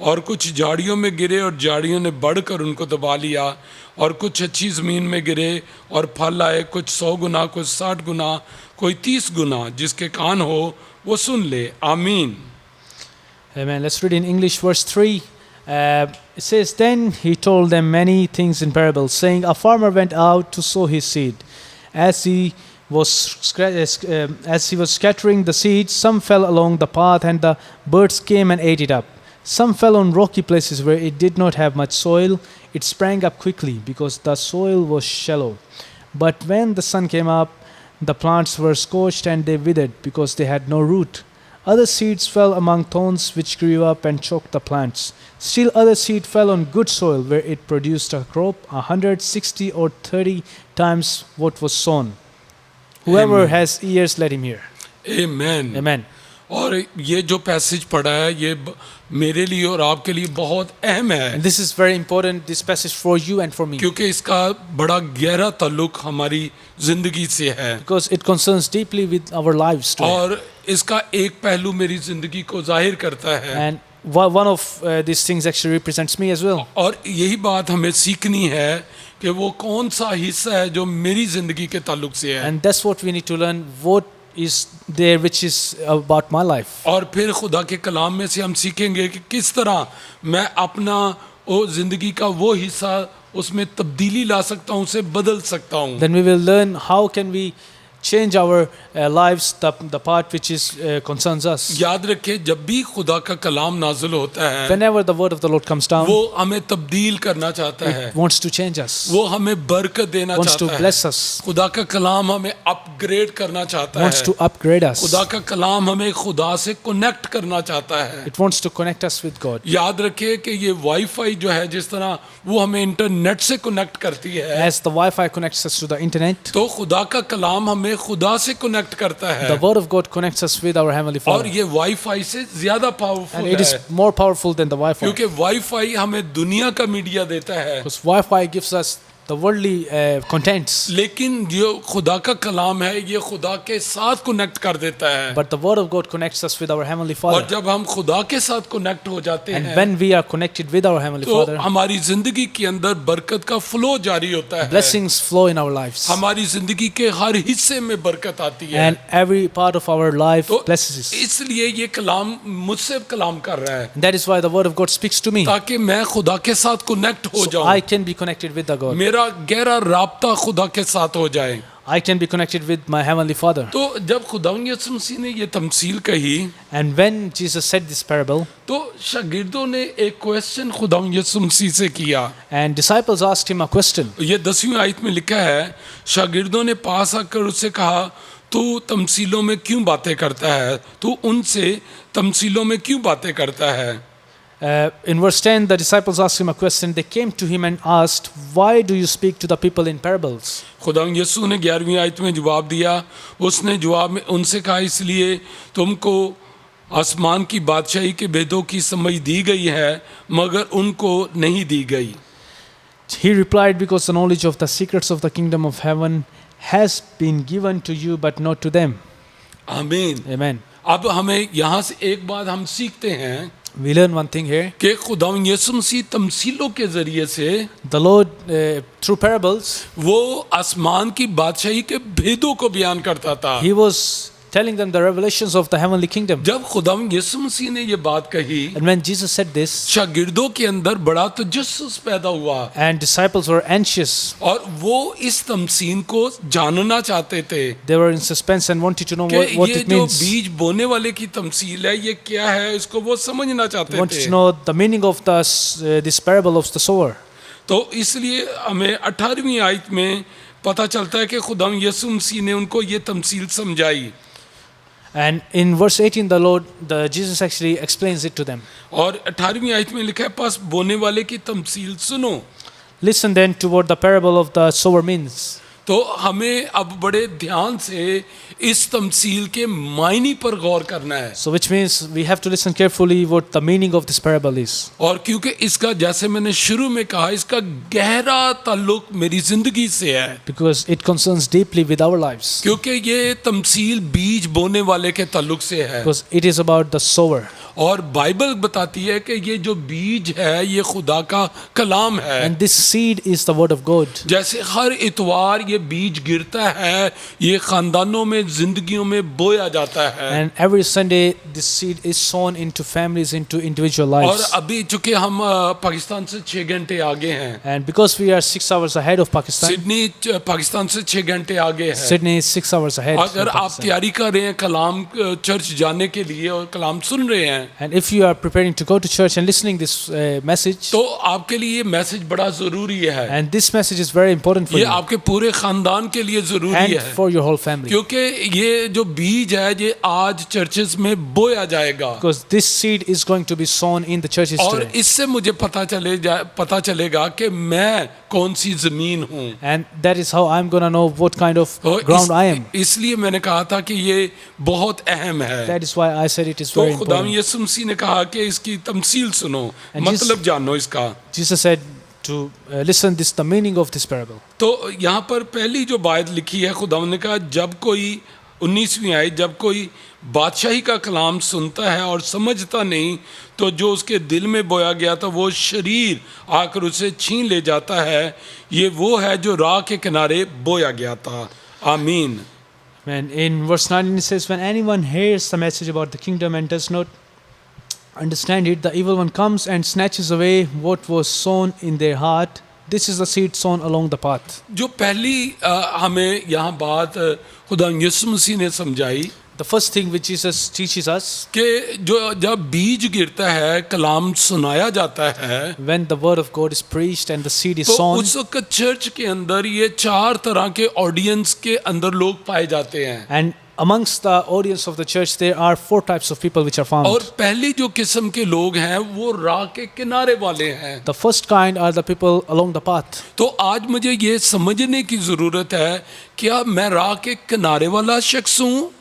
और कुछ झाड़ियों में गिरे और झाड़ियों ने बढ़कर उनको दबा लिया। और कुछ अच्छी ज़मीन में गिरे और फल आए, कुछ 100 गुना, कुछ 60 गुना, कोई 30 गुना। जिसके कान हो वो सुन ले। आमीन। Amen. Let's read in English verse 3. It says, then he told them many things in parables, saying, a farmer went out to sow his seed. As he was scattering the seed, some fell along the path, and the birds came and ate it up. Some fell on rocky places where it did not have much soil. It sprang up quickly because the soil was shallow. But when the sun came up, the plants were scorched and they withered because they had no root. Other seeds fell among thorns which grew up and choked the plants. Still other seed fell on good soil where it produced a crop 160 or 30 times what was sown. Whoever Amen. has ears, let him hear. Amen. Amen. और ये जो passage पढ़ा है ये मेरे लिए और आपके लिए बहुत अहम है, And this is very important, this passage for you and for me. क्योंकि इसका बड़ा गहरा ताल्लुक हमारी जिंदगी से है Because it concerns deeply with our lives today. और इसका एक पहलू मेरी जिंदगी को जाहिर करता है। And one of these things actually represents me as well. और यही बात हमें सीखनी है कि वो कौन सा हिस्सा है जो मेरी जिंदगी के ताल्लुक से है, And that's what we need to learn, what is there which is about my life. और फिर खुदा के कलाम में से हम सीखेंगे कि किस तरह मैं अपना वो जिंदगी का वो हिस्सा उसमें तब्दीली ला सकता हूँ, उसे बदल सकता हूँ। Then we will learn how can we change our lives, the part which is concerns us. याद रखें, जब भी खुदा का कलाम नाज़िल होता है Whenever the word of the Lord comes down, वो हमें तब्दील करना चाहता है, it wants to change us, वो हमें बरकत देना wants to चाहता है। bless us, खुदा का कलाम हमें अपग्रेड करना चाहता wants है। to upgrade us. खुदा का कलाम हमें खुदा से कनेक्ट करना चाहता है। It wants to connect us with God. याद रखिए कि ये वाईफाई जो है जिस तरह वो हमें इंटरनेट से कनेक्ट करती है, As the Wi-Fi connects us to the internet, तो खुदा का कलाम हमें खुदा से कनेक्ट करता है the word of God connects us with our Heavenly और Father. ये वाईफाई से ज्यादा And पावरफुल it is है, more powerful than the Wi-Fi. क्योंकि वाईफाई हमें दुनिया का मीडिया देता है, Because Wi-Fi gives us the worldly contents, लेकिन जो खुदा का कलाम है ये खुदा के साथ कनेक्ट कर देता है। but the word of God connects us with our Heavenly और Father. जब हम खुदा के साथ कनेक्ट हो जाते And हैं when we are connected with our Heavenly तो Father, हमारी जिंदगी के अंदर बरकत का फ्लो जारी होता है, blessings flow in our lives. हमारी जिंदगी के हर हिस्से में बरकत आती है। And every part of our life तो blesses us. इसलिए ये कलाम मुझसे कलाम कर रहा है And that is why the word of God speaks to me. ताकि मैं खुदा के साथ कनेक्ट हो So जाऊं, I can be connected with the God. मेरा गहरा राब्ता खुदा के साथ हो जाए। I can be connected with my Heavenly Father. तो जब खुदा यीशु मसीह ने ये तमसील कही And when Jesus said this parable, तो शागिर्दों ने एक क्वेश्चन खुदा यीशु मसीह से किया। and disciples asked him a question. ये 10वीं आयत में लिखा है, शागिर्दों ने पास आकर उससे कहा, तू तमसीलों में क्यों बातें करता है, तू उनसे तमसीलों में क्यों बातें करता है। In verse 10, the disciples asked him a question. They came to him and asked, why do you speak to the people in parables? खुदा यीशु ने 11वीं आयत में जवाब दिया, उसने जवाब में उनसे कहा, इसलिए तुमको आसमान की बादशाही के भेदों की समझ दी गई है मगर उनको नहीं दी गई। He replied, because the knowledge of the secrets of the kingdom of heaven has been given to you, but not to them. आमीन। Amen. अब हमें यहाँ से एक बात हम सीखते हैं We learn one thing here. कि खुदा यीशु मसीह तमसीलों के जरिए से The Lord, through parables, वो आसमान की बादशाही के भेदों को बयान करता था। He was telling them the revelations of the heavenly kingdom. जब खुदा यीशु मसीह ने ये बात कही, And when Jesus said this, शागिर्दों के अंदर बड़ा तजस्सुस पैदा हुआ and disciples were anxious, और वो इस तमसीन को जानना चाहते थे they were in suspense and wanted to know कि what ये it जो means. बीज बोने वाले की तमसील है ये क्या है, इसको वो समझना चाहते Wanted थे। to know the meaning of this parable of the sower. तो इसलिए हमें 18वीं आयत में पता चलता है कि खुदा यीशु मसीह ने उनको ये तमसील समझाई And in verse 18, Jesus actually explains it to them. और 18वीं आयत में लिखा है, पास बोने वाले की तमसील सुनो। Listen then to what the parable of the sower means. तो हमें अब बड़े ध्यान से इस तमसील के मायने पर गौर करना है। So which means we have to listen carefully what the meaning of this parable is. और क्योंकि इसका, जैसे मैंने शुरू में कहा, इसका गहरा ताल्लुक मेरी जिंदगी से है, Because it concerns deeply with our lives. क्योंकि ये तमसील बीज बोने वाले के ताल्लुक से है। Because it is about the sower. और बाइबल बताती है कि ये जो बीज है ये खुदा का कलाम है। And this seed is the word of God. जैसे हर इतवार ये बीज गिरता है, ये खानदानों में, जिंदगियों में बोया जाता है। And every Sunday, this seed is sown into families, into individual और lives. अभी चूंकि हम पाकिस्तान से 6 घंटे आगे हैं, And because we are 6 hours ahead of Pakistan, Sydney Pakistan से 6 घंटे आगे है। Sydney is 6 hours ahead of अगर आप Pakistan. तैयारी कर रहे हैं कलाम चर्च जाने के लिए और कलाम सुन रहे हैं, And if you are preparing to go to church and listening this message, तो आपके लिए ये मैसेज बड़ा जरूरी है। and this message is very important for ये you आपके पूरे खानदान के लिए जरूरी and है, for your whole family. क्योंकि ये जो बीज है ये आज चर्चेस में बोया जाएगा। Because this seed is going to be sown in the churches और today. इससे मुझे पता चलेगा कि मैं कौन सी जमीन हूँ। And that is how I'm going to know what kind of तो ground I am. इसलिए मैंने कहा था कि ये बहुत अहम है। That is why I said it is तो very खुदा important. यीशु मसीह ने कहा कि इसकी तमसील सुनो, And मतलब जानो इसका। Jesus said to listen this the meaning of this parable. तो यहाँ पर पहली जो बात लिखी है, खुदा ने कहा जब कोई 19वीं आयत, जब कोई बादशाही का कलाम सुनता है और समझता नहीं, तो जो उसके दिल में बोया गया था वो शरीर आकर उसे छीन ले जाता है। ये वो है जो राह के किनारे बोया गया था। आमीन। And in verse 19 it says, when anyone hears the message about the kingdom and does not understand it, the evil one comes and snatches away what was sown in their heart. This is the seed sown along the path. जो पहली हमें यहाँ बात खुदा यीशु मसीह ने समझाई The first thing which Jesus teaches us, कि जो जब बीज गिरता है, कलाम सुनाया जाता है, when the word of God is preached and the seed is तो sown, उस वक्त चर्च के अंदर ये 4 तरह के ऑडियंस के अंदर लोग पाए जाते हैं। and amongst the audience of the church there are 4 types of people which are found. और पहली जो किस्म के लोग हैं वो राह के किनारे वाले हैं। The first kind are the people along the path. तो आज मुझे ये समझने की जरूरत है, क्या मैं राह के किनारे वाला शख्स हूँ?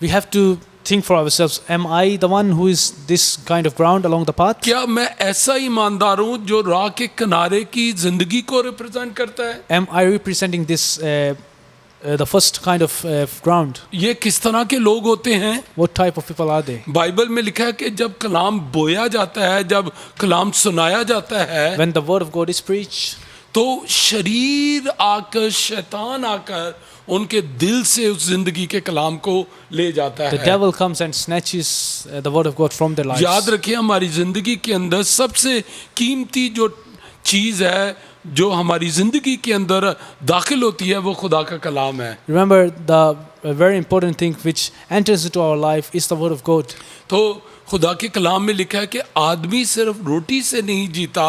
We have to think for ourselves, am I the one who is this kind of ground along the path? क्या मैं ऐसा ईमानदार हूँ जो राह के किनारे की जिंदगी को रिप्रेजेंट करता है? Am I representing this the first kind of ground? ये किस तरह के लोग होते हैं? What type of people are they? Bible में लिखा है कि जब कलाम बोया जाता है, जब कलाम सुनाया जाता है, When the word of God is preached, तो शरीर आकर, शैतान आकर उनके दिल से उस जिंदगी के कलाम को ले जाता the है। devil comes and snatches the word of God from their lives. याद रखिए, हमारी जिंदगी के अंदर सबसे कीमती जो चीज है जो हमारी जिंदगी के अंदर दाखिल होती है वो खुदा का कलाम है। Remember, the very important thing which enters into our life is the word of God. तो खुदा के कलाम में लिखा है कि आदमी सिर्फ रोटी से नहीं जीता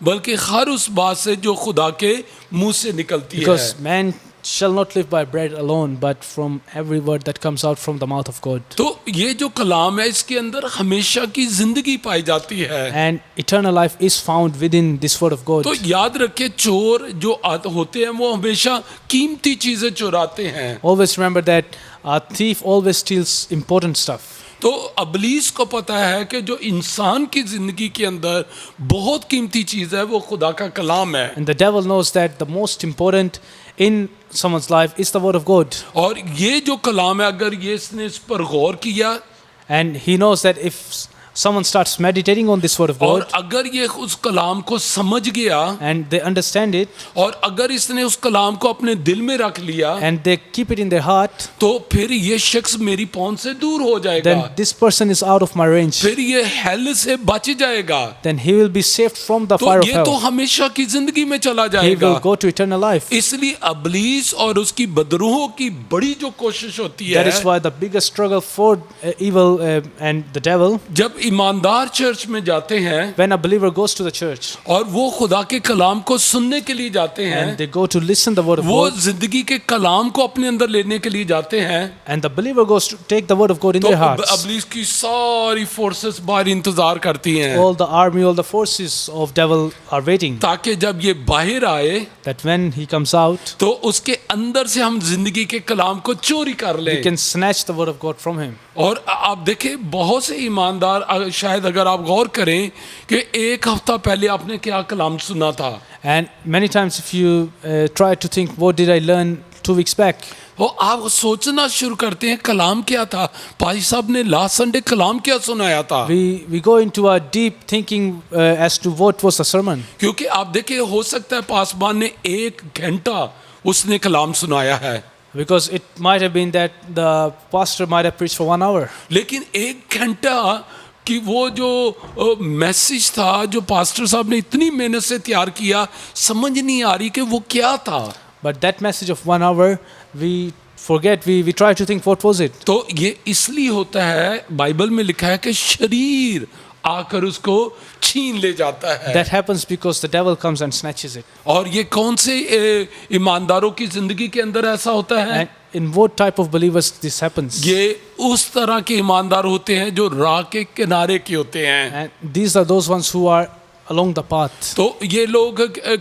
बल्कि हर उस बात से जो खुदा के मुंह से निकलती Because है। man shall not live by bread alone, but from every word that comes out from the mouth of God. तो ये जो कलाम है इसके अंदर हमेशा की जिंदगी पाई जाती है। And eternal life is found within this word of God. तो याद रखिए, चोर जो होते हैं वो हमेशा कीमती चीजें चुराते हैं। Always remember that a thief always steals important stuff. तो अबलीस को पता है कि जो इंसान की जिंदगी के अंदर बहुत कीमती चीज है वो खुदा का कलाम है। And the devil knows that the most important in someone's life is the word of God. और ये जो कलाम है, अगर ये इसने इस पर गौर किया And he knows that if someone starts meditating on this word of और God अगर ये उस कलाम को समझ गया and they understand it और अगर इसने उस कलाम को अपने दिल में रख लिया, and they keep it in their heart, तो फिर ये शख्स मेरी पहुंच से दूर हो जाएगा, then this person is out of my range. फिर ये हेल से बच जाएगा। Then he will be saved from the तो fire of ये तो hell. हमेशा की जिंदगी में चला He जाएगा। will go to eternal life. इसलिए अबलीस और उसकी बदरूहों की बड़ी जो कोशिश होती That है, is why the biggest struggle for evil and the devil, जब ईमानदार चर्च में जाते हैं when a believer goes to the church और वो खुदा के कलाम को सुनने के लिए जाते and हैं, they go to listen the word of वो God, जिंदगी के कलाम को अपने अंदर लेने के लिए जाते हैं, and the believer goes to take the word of God in तो their hearts. अबलीस की सारी फोर्सेस बाहर इंतजार करती हैं All the army, all the forces of devil are waiting ताकि जब ये बाहर आए that when he comes out, तो उसके अंदर से हम जिंदगी के कलाम को चोरी कर we लें। can snatch the word of God from him. और आप देखें, बहुत से ईमानदार, शायद अगर आप गौर करें कि एक हफ्ता पहले आपने क्या कलाम सुना था, And many times if you try to think, what did I learn 2 weeks back? और आप सोचना शुरू करते हैं कलाम क्या था। भाई साहब ने लास्ट संडे कलाम क्या सुनाया था। We go into a deep thinking as to what was the sermon. क्योंकि आप देखिए हो सकता है पासवान ने 1 घंटा उसने कलाम सुनाया है, Because it might have been that the pastor might have preached for 1 hour. लेकिन 1 घंटा कि वो जो मैसेज था जो पास्टर साहब ने इतनी मेहनत से तैयार किया, समझ नहीं आ रही कि वो क्या था। But that message of 1 hour, we forget, we try to think what was it. तो ये इसलिए होता है, बाइबल में लिखा है कि शरीर आकर उसको छीन ले जाता है। That happens because the devil comes and snatches it. और ये कौन से ईमानदारों की जिंदगी के अंदर ऐसा होता है? And in what type of believers this happens? ये उस तरह के ईमानदार होते हैं जो राह के किनारे के होते हैं। And these are those ones who are along the path. तो ये लोग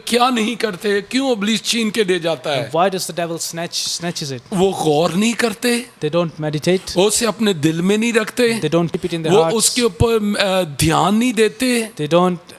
क्या नहीं करते, क्यों इब्लीस छीन के ले जाता है? Why does the devil snatches it? वो गौर नहीं करते, They don't meditate. वो उसे अपने दिल में नहीं रखते, They don't keep it in their वो hearts. उसके ऊपर ध्यान नहीं देते, They don't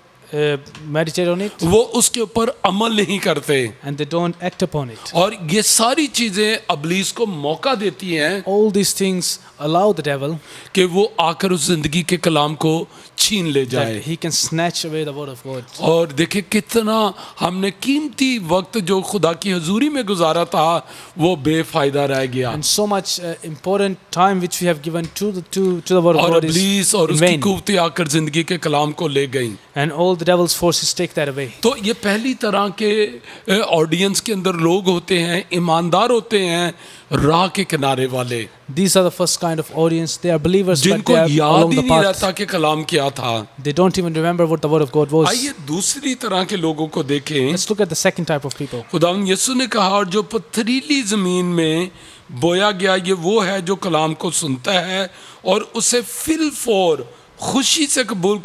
meditate on it, वो उसके ऊपर अमल नहीं करते। and they don't act upon it. और ये सारी चीजें इब्लीस को मौका देती हैं All these things allow the devil कि वो आकर उस जिंदगी के कलाम को छीन ले जाए। that he can snatch away the word of God. और देखिए कितना हमने कीमती वक्त जो खुदा की हजूरी में गुजारा था वो बेफायदा रह गया। And so much important time which we have given to the word of और God is इब्लीस और in उसकी vain. कुव्वतें आकर जिंदगी के कलाम को ले गई। And all the devil's forces take that away. तो ये पहली तरह के ऑडियंस के अंदर लोग होते हैं, ईमानदार होते हैं, राह के किनारे वाले, These are the first kind of audience. They are believers, but जिनको they are याद along ही the नहीं path. रहता कि कलाम क्या था। They don't even remember what the word of God was. आइए दूसरी तरह के लोगों को देखें। Let's look at the second type of people. खुदावंद यीशु ने कहा, और जो पथरीली जमीन में बोया गया ये वो है जो कलाम को सुनता है और उसे फिल फॉर खुशी से कबूल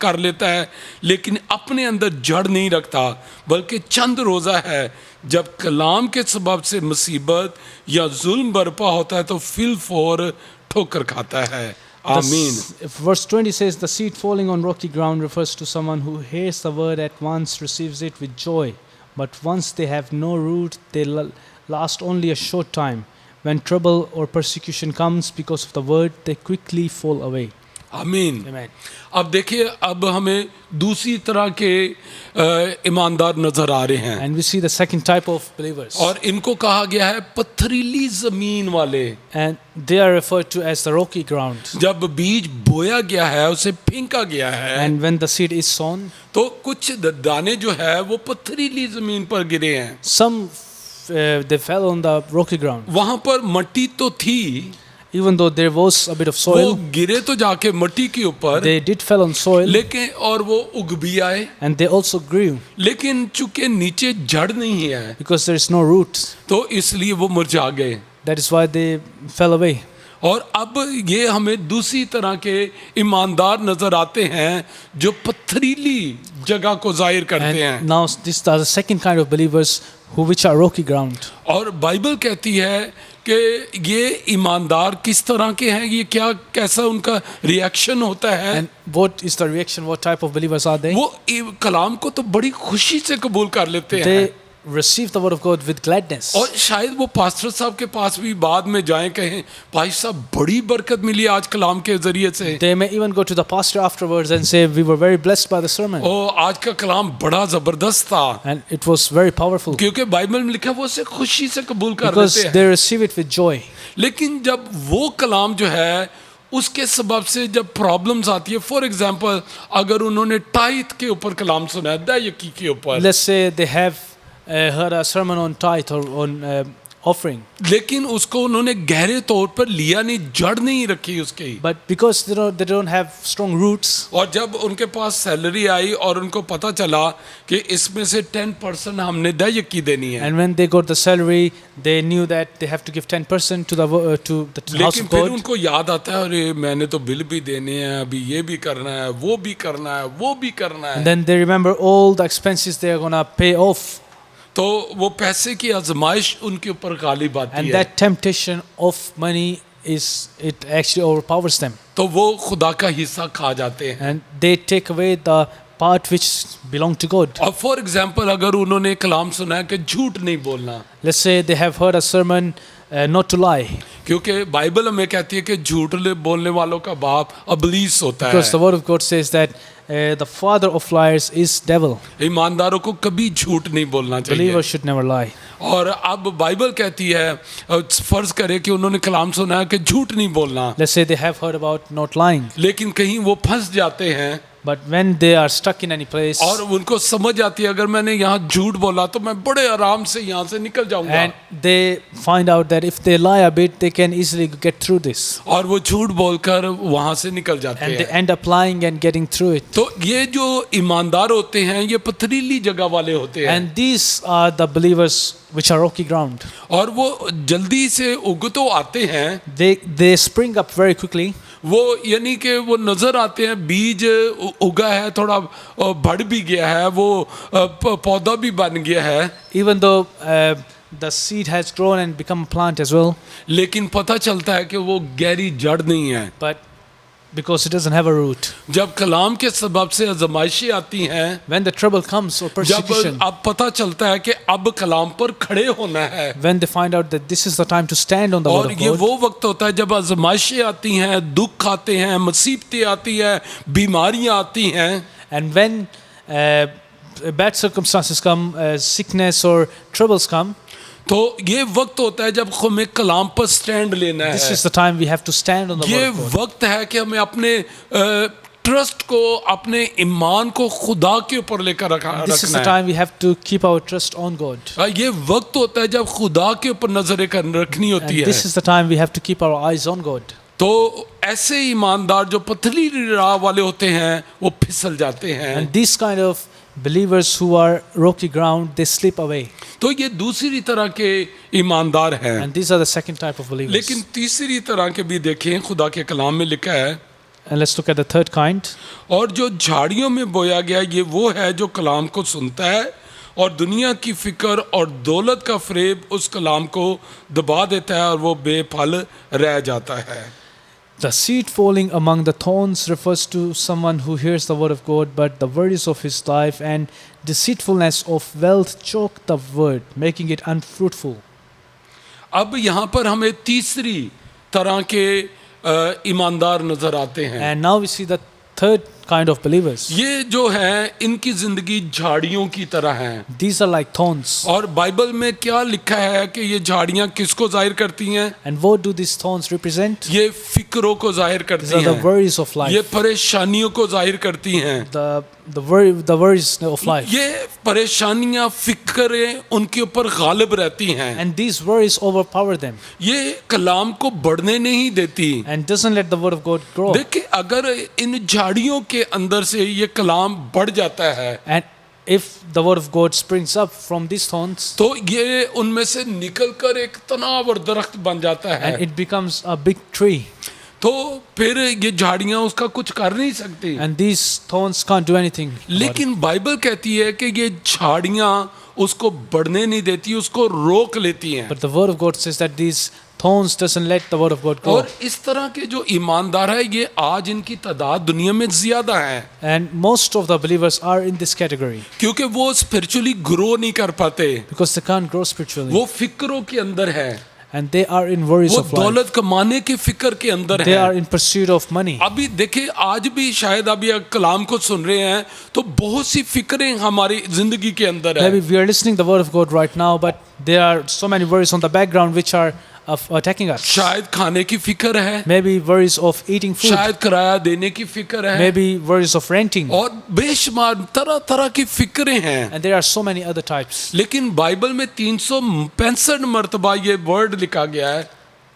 कर लेता है, लेकिन अपने अंदर जड़ नहीं रखता, बल्कि चंद रोज़ा है जब कलाम के सबब से मुसीबत या जुल्म बरपा होता है तो फिल फॉर ठोकर खाता है। आमीन। Verse 20 says, the seed falling on rocky ground refers to someone who hears the word at once, receives it with joy, but once they have no root, they last only a short time. When trouble or persecution comes because of the word, they quickly fall away. आमीन। Amen. अब देखिए, अब हमें दूसरी तरह के ईमानदार नजर आ रहे हैं, And we see the second type of believers. और इनको कहा गया है पथरीली जमीन वाले। And they are referred to as the rocky ground. जब बीज बोया गया है, उसे फेंका गया है, And when the seed is sown, तो कुछ दाने जो है वो पथरीली जमीन पर गिरे हैं। some they fell on the rocky ground. वहां पर मट्टी तो थी, Even though there was a bit of वो soil, गिरे तो जाके मट्टी के ऊपर, they did fell on soil, लेकिन और वो उग भी आए, and they also grew लेकिन चूंकि नीचे जड़ नहीं है because there is no root. तो इसलिए वो मुरझा गए। That is why they fell away. और अब ये हमें दूसरी तरह के ईमानदार नजर आते हैं जो पथरीली जगह को जाहिर करते हैं। And now these are the second kind of believers which are rocky ground. और बाइबल कहती है कि ये ईमानदार किस तरह के हैं, ये क्या कैसा उनका रिएक्शन होता है। And what is the reaction? What type of believers are they? वो कलाम को तो बड़ी खुशी से कबूल कर लेते हैं, They receive the word of God with gladness. और शायद वो पास्टर साहब के पास भी बाद में जाएं, कहें भाई साहब बड़ी बरकत मिली आज कलाम के जरिए से, They may even go to the pastor afterwards and say, we were very blessed by the sermon. और आज का कलाम बड़ा जबरदस्त था, And it was very powerful. क्योंकि बाइबल में लिखा है वो उसे खुशी से कबूल कर Because लेते they हैं। receive it with joy. लेकिन जब वो कलाम जो है उसके सबब से जब प्रॉब्लम्स आती है, फॉर एग्जांपल अगर उन्होंने टाइथ के ऊपर कलाम सुना है, दयाकी के ऊपर, Let's say they have heard a sermon on tithe or on offering, लेकिन उसको उन्होंने गहरे तौर पर लिया नहीं, जड़ नहीं रखी उसकी, but because they don't have strong roots, और जब उनके पास सैलरी आई और उनको पता चला कि इसमें से 10% हमने दयाकी देनी है, and when they got the salary, they knew that they have to give 10% to the house लेकिन of फिर God. उनको याद आता है अरे मैंने तो बिल भी देने हैं, अभी ये भी करना है, वो भी करना है, वो भी करना And है, then they remember all the expenses they are gonna pay off, तो वो पैसे की आजमाइश उनके ऊपर गालिब आती and है, that temptation of money actually overpowers them, तो वो खुदा का हिस्सा खा जाते हैं। and they take away the part which belong to God. और फॉर एग्जाम्पल अगर उन्होंने कलाम सुना है कि झूठ नहीं बोलना, Let's say they have heard a sermon not to lie, क्योंकि बाइबल हमें कहती है कि झूठ बोलने वालों का बाप इब्लीस होता है। because the word of God says that the father of liars is devil. ईमानदारों को कभी झूठ नहीं बोलना चाहिए। Believers should never lie. और अब बाइबल कहती है, फर्ज करे कि उन्होंने कलाम सुना है कि झूठ नहीं बोलना, Let's say they have heard about not lying, लेकिन कहीं वो फंस जाते हैं but when they are stuck in any place और उनको समझ आती है अगर मैंने यहाँ झूठ बोला तो मैं बड़े आराम से यहाँ से निकल जाऊंगा, and they find out that if they lie a bit, they can easily get through this, और वो झूठ बोलकर वहाँ से निकल जाते and they हैं। end up lying and getting through it. तो ये जो ईमानदार होते हैं ये पथरीली जगह वाले होते हैं, And these are the believers which are rocky ground. और वो जल्दी से उग तो आते हैं, They spring up very quickly. वो यानी कि वो नजर आते हैं, बीज उगा है, थोड़ा बढ़ भी गया है, वो पौधा भी बन गया है, Even though the seed has grown and become a plant as well, लेकिन पता चलता है कि वो गहरी जड़ नहीं है। but because it doesn't have a root. जब कलाम के सबब से आजमाइशें आती हैं, When the trouble comes or persecution, जब अब पता चलता है कि अब कलाम पर खड़े होना है, when they find out that this is the time to stand on the और word of ये God, वो वक्त होता है जब आजमाइशें आती हैं, दुख आते हैं, मुसीबतें आती हैं, बीमारियां आती हैं, and when bad circumstances come, sickness or troubles come, तो ये वक्त होता है जब हमें कलाम पर स्टैंड लेना this है। is the time we have to stand on the ये word of God. वक्त है कि हमें अपने ट्रस्ट को, अपने ईमान को खुदा के ऊपर लेकर This is the रखना है। time we have to keep our trust on God. ये वक्त होता है जब खुदा के ऊपर नजरें रखनी And होती है। this is the time we have to keep our eyes on God. तो ऐसे ईमानदार जो पतली राह वाले होते हैं वो फिसल जाते हैं। And these kind of believers who are rocky ground, they slip away. तो ये दूसरी तरह के ईमानदार हैं। And these are the second type of believers. लेकिन तीसरी तरह के भी देखें, खुदा के कलाम में लिखा है, And let's look at the third kind. और जो झाड़ियों में बोया गया ये वो है जो कलाम को सुनता है और दुनिया की फिक्र और दौलत का फरेब उस कलाम को दबा देता है और वो बेफल रह जाता है। The seed falling among the thorns refers to someone who hears the word of God, but the worries of his life and deceitfulness of wealth choke the word, making it unfruitful. अब यहाँ पर हमें तीसरी तरह के ईमानदार नजर आते हैं। And now we see the third kind of believers. ये जो है इनकी जिंदगी झाड़ियों की तरह हैं। These are like thorns. और बाइबल में क्या लिखा है कि ये झाड़ियाँ किसको जाहिर करती हैं? And what do these thorns represent? ये फिक्रों को जाहिर These करती are the हैं, worries of life. ये परेशानियों को जाहिर करती हैं। The worries of life. ये परेशानियां फिक्रें उनके ऊपर गालिब रहती हैं। And these worries overpower them ये कलाम को बढ़ने नहीं देती। and doesn't let the word of God grow. देखिए अगर इन झाड़ियों के अंदर से ये कलाम बढ़ जाता है And if the word of God springs up from these thorns, तो ये उनमें से निकलकर एक तनावर दरख्त बन जाता है। and it becomes a big tree, तो फिर ये झाड़ियां उसका कुछ कर नहीं सकती। and these thorns can't do anything about it. लेकिन बाइबल कहती है कि ये झाड़ियां उसको बढ़ने नहीं देती, उसको रोक लेती हैं। But the word of God says that these thorns doesn't let the word of God grow. और इस तरह के जो ईमानदार है ये आज इनकी तादाद दुनिया में ज्यादा है, And most of the believers are in this category क्योंकि वो स्पिरिचुअली ग्रो नहीं कर पाते, because they can't grow spiritually, वो फिक्रों के अंदर है, and they are in worries वो of life. दौलत कमाने के फिक्र के अंदर They are है। in pursuit of money. अभी देखिए आज भी शायद अभी कलाम को सुन रहे हैं तो बहुत सी फिक्रें हमारी जिंदगी के अंदर Maybe है। we are listening to the word of God right now, but there are so many worries on the background which are attacking us. शायद खाने की फिक्र है, Maybe worries of eating food, शायद किराया देने की फिक्र है, maybe worries of renting, और बेशुमार तरह तरह की फिक्रें हैं। and there are so many other types. लेकिन बाइबल में 365 मरतबा ये वर्ड लिखा गया है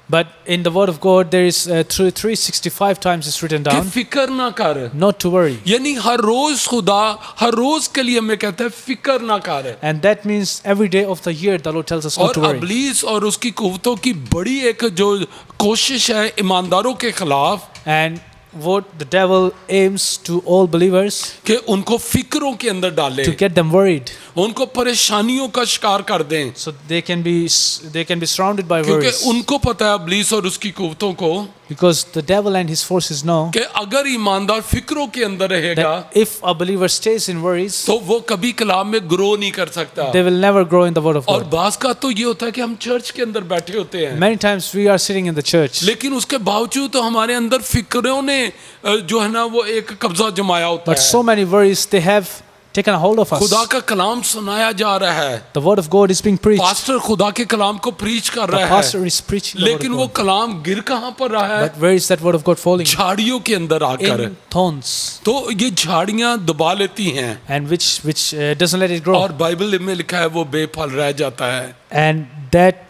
But in the word of God, there is 365 times it's written कि down, फिक्र ना कर, not to worry. यानी हर रोज खुदा हर रोज के लिए हमें कहता है फिक्र ना कर। And that means every day of the year, the Lord tells us not और to worry. अबलीस और उसकी कुव्वतों की बड़ी एक जो कोशिश है ईमानदारों के खिलाफ And what the devil aims to all believers, कि उनको फिक्रों के अंदर डाले, to get them worried, उनको परेशानियों का शिकार कर दें, so they can be surrounded by क्योंकि worries. उनको पता है अबलीस और उसकी कुव्वतों को Because the devil and his forces know कि अगर ईमानदार फिक्रों के अंदर रहेगा that if a believer stays in worries, तो वो कभी कलाम में ग्रो नहीं कर सकता। they will never grow in the word of और God. बास का तो ये होता है कि हम चर्च के अंदर बैठे होते हैं, Many times we are sitting in the church, लेकिन उसके बावजूद तो हमारे अंदर फिक्रों ने जो है ना वो एक कब्जा जमाया होता but है। so many worries they have taken a hold of खुदा us. का कलाम सुनाया जा रहा है, The word of God is being preached. Pastor खुदा के कलाम को प्रीच कर The रहा pastor है, is preaching the word लेकिन of वो God. कलाम गिर कहाँ पर रहा है? But where is that word of God falling? झाड़ियों के अंदर आकर। In thorns, तो ये झाड़ियां दबा लेती हैं and which doesn't let it grow, और बाइबल में लिखा है वो बेफल रह जाता है। and that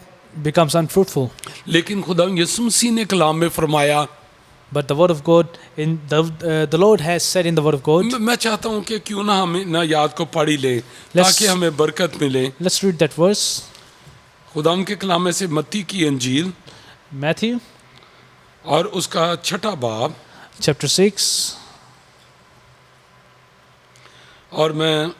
becomes unfruitful. लेकिन खुदा यीशु मसीह ने कलाम में फरमाया, But the word of God, in the Lord has said in the word of God. मैं चाहता हूं कि क्यों ना हम ना याद को पढ़ ही ले ताकि हमें बरकत मिले। Let's read that verse. खुदा के कलाम में से मत्ती की अंजील Matthew और उसका 6 बाब chapter 6, और मैं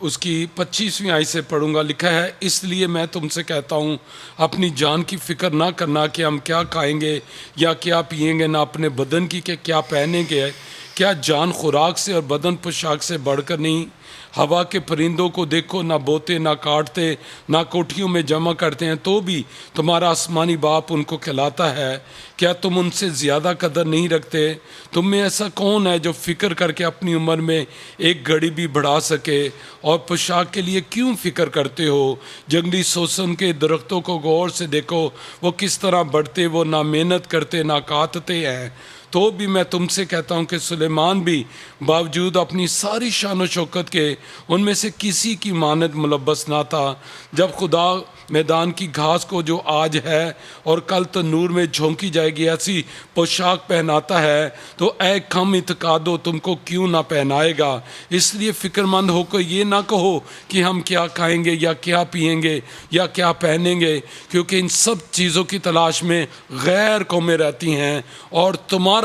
उसकी 25वीं आयत से पढ़ूंगा। लिखा है, इसलिए मैं तुमसे कहता हूँ अपनी जान की फिक्र ना करना कि हम क्या खाएंगे या क्या पिएंगे, ना अपने बदन की कि क्या पहनेंगे। क्या जान खुराक से और बदन पोशाक से बढ़कर नहीं? हवा के परिंदों को देखो, ना बोते ना काटते ना कोठियों में जमा करते हैं, तो भी तुम्हारा आसमानी बाप उनको खिलाता है। क्या तुम उनसे ज़्यादा कदर नहीं रखते? तुम में ऐसा कौन है जो फिक्र करके अपनी उम्र में एक घड़ी भी बढ़ा सके? और पोशाक के लिए क्यों फिक्र करते हो? जंगली सोसन के दरख्तों को गौर से देखो, वो किस तरह बढ़ते, वो ना मेहनत करते ना काटते हैं। तो भी मैं तुमसे कहता हूँ कि सुलेमान भी बावजूद अपनी सारी शान व शौकत के उनमें से किसी की मानद मुलब्बस ना था। जब खुदा मैदान की घास को जो आज है और कल तनूर में झोंकी जाएगी ऐसी पोशाक पहनाता है, तो ऐ कम इत्कादो तुमको क्यों ना पहनाएगा। इसलिए फ़िक्रमंद होकर ये ना कहो कि हम क्या खाएंगे या क्या पिएंगे या क्या पहनेंगे, क्योंकि इन सब चीज़ों की तलाश में गैर कौमें रहती हैं, और तुम्हारा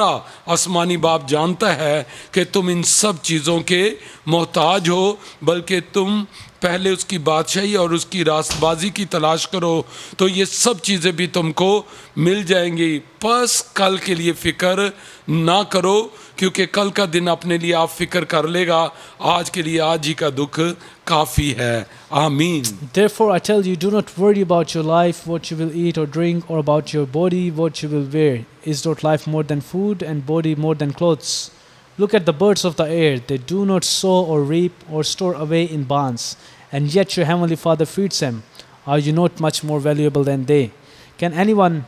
आसमानी बाप जानता है कि तुम इन सब चीज़ों के मोहताज हो। बल्कि तुम पहले उसकी बादशाही और उसकी रास्तबाजी की तलाश करो, तो ये सब चीज़ें भी तुमको मिल जाएंगी। बस कल के लिए फ़िक्र ना करो, क्योंकि कल का दिन अपने लिए आप फ़िक्र कर लेगा। आज के लिए आज ही का दुख काफ़ी है। आमीन। Therefore I tell you, do not worry about your life, what you will eat or drink, or about your body, what you will wear. Is not life more than food, and body more than clothes? Look at the birds of the air. They do not sow or reap or store away in barns, and yet your heavenly Father feeds them. Are you not much more valuable than they? Can anyone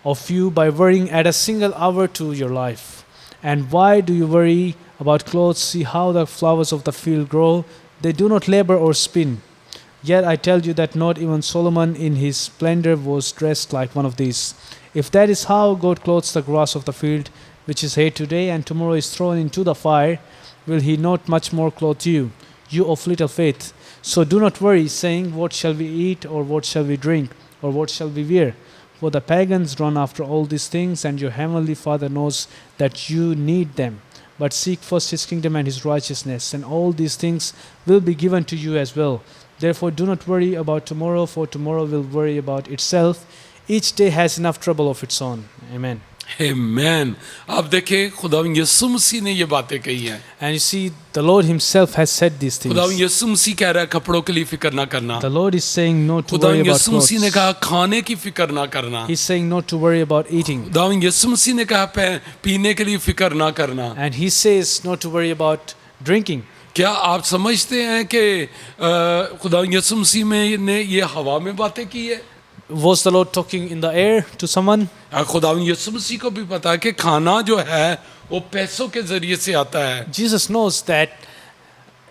of you, by worrying, add a single hour to your life? And why do you worry about clothes? See how the flowers of the field grow. They do not labor or spin. Yet I tell you that not even Solomon in his splendor was dressed like one of these. If that is how God clothes the grass of the field, which is here today and tomorrow is thrown into the fire, will he not much more clothe you, you of little faith? So do not worry, saying, what shall we eat, or what shall we drink, or what shall we wear? For the pagans run after all these things, and your heavenly Father knows that you need them. But seek first his kingdom and his righteousness, and all these things will be given to you as well. Therefore do not worry about tomorrow, for tomorrow will worry about itself. Each day has enough trouble of its own. Amen. आमीन। आप देखें, खुदा यीशु मसीह ने ये बातें कही हैं। And you see, the Lord himself has said these things. खुदा यीशु मसीह कह रहा है कपड़ों के लिए फिक्र ना करना। The Lord is saying not to खुदा worry about यीशु मसीह ने clothes. कहा खाने की फिक्र ना करना। He's saying not to worry about eating. खुदा यीशु मसीह ने कहा पीने के लिए फिक्र ना करना। And he says not to worry about drinking. क्या आप समझते हैं कि खुदा यीशु मसीह ने ये हवा में बातें की है? Was the Lord talking in the air to someone? खुदा यीशु मसीह को भी पता है कि खाना जो है वो पैसों के जरिए से आता है। Jesus knows that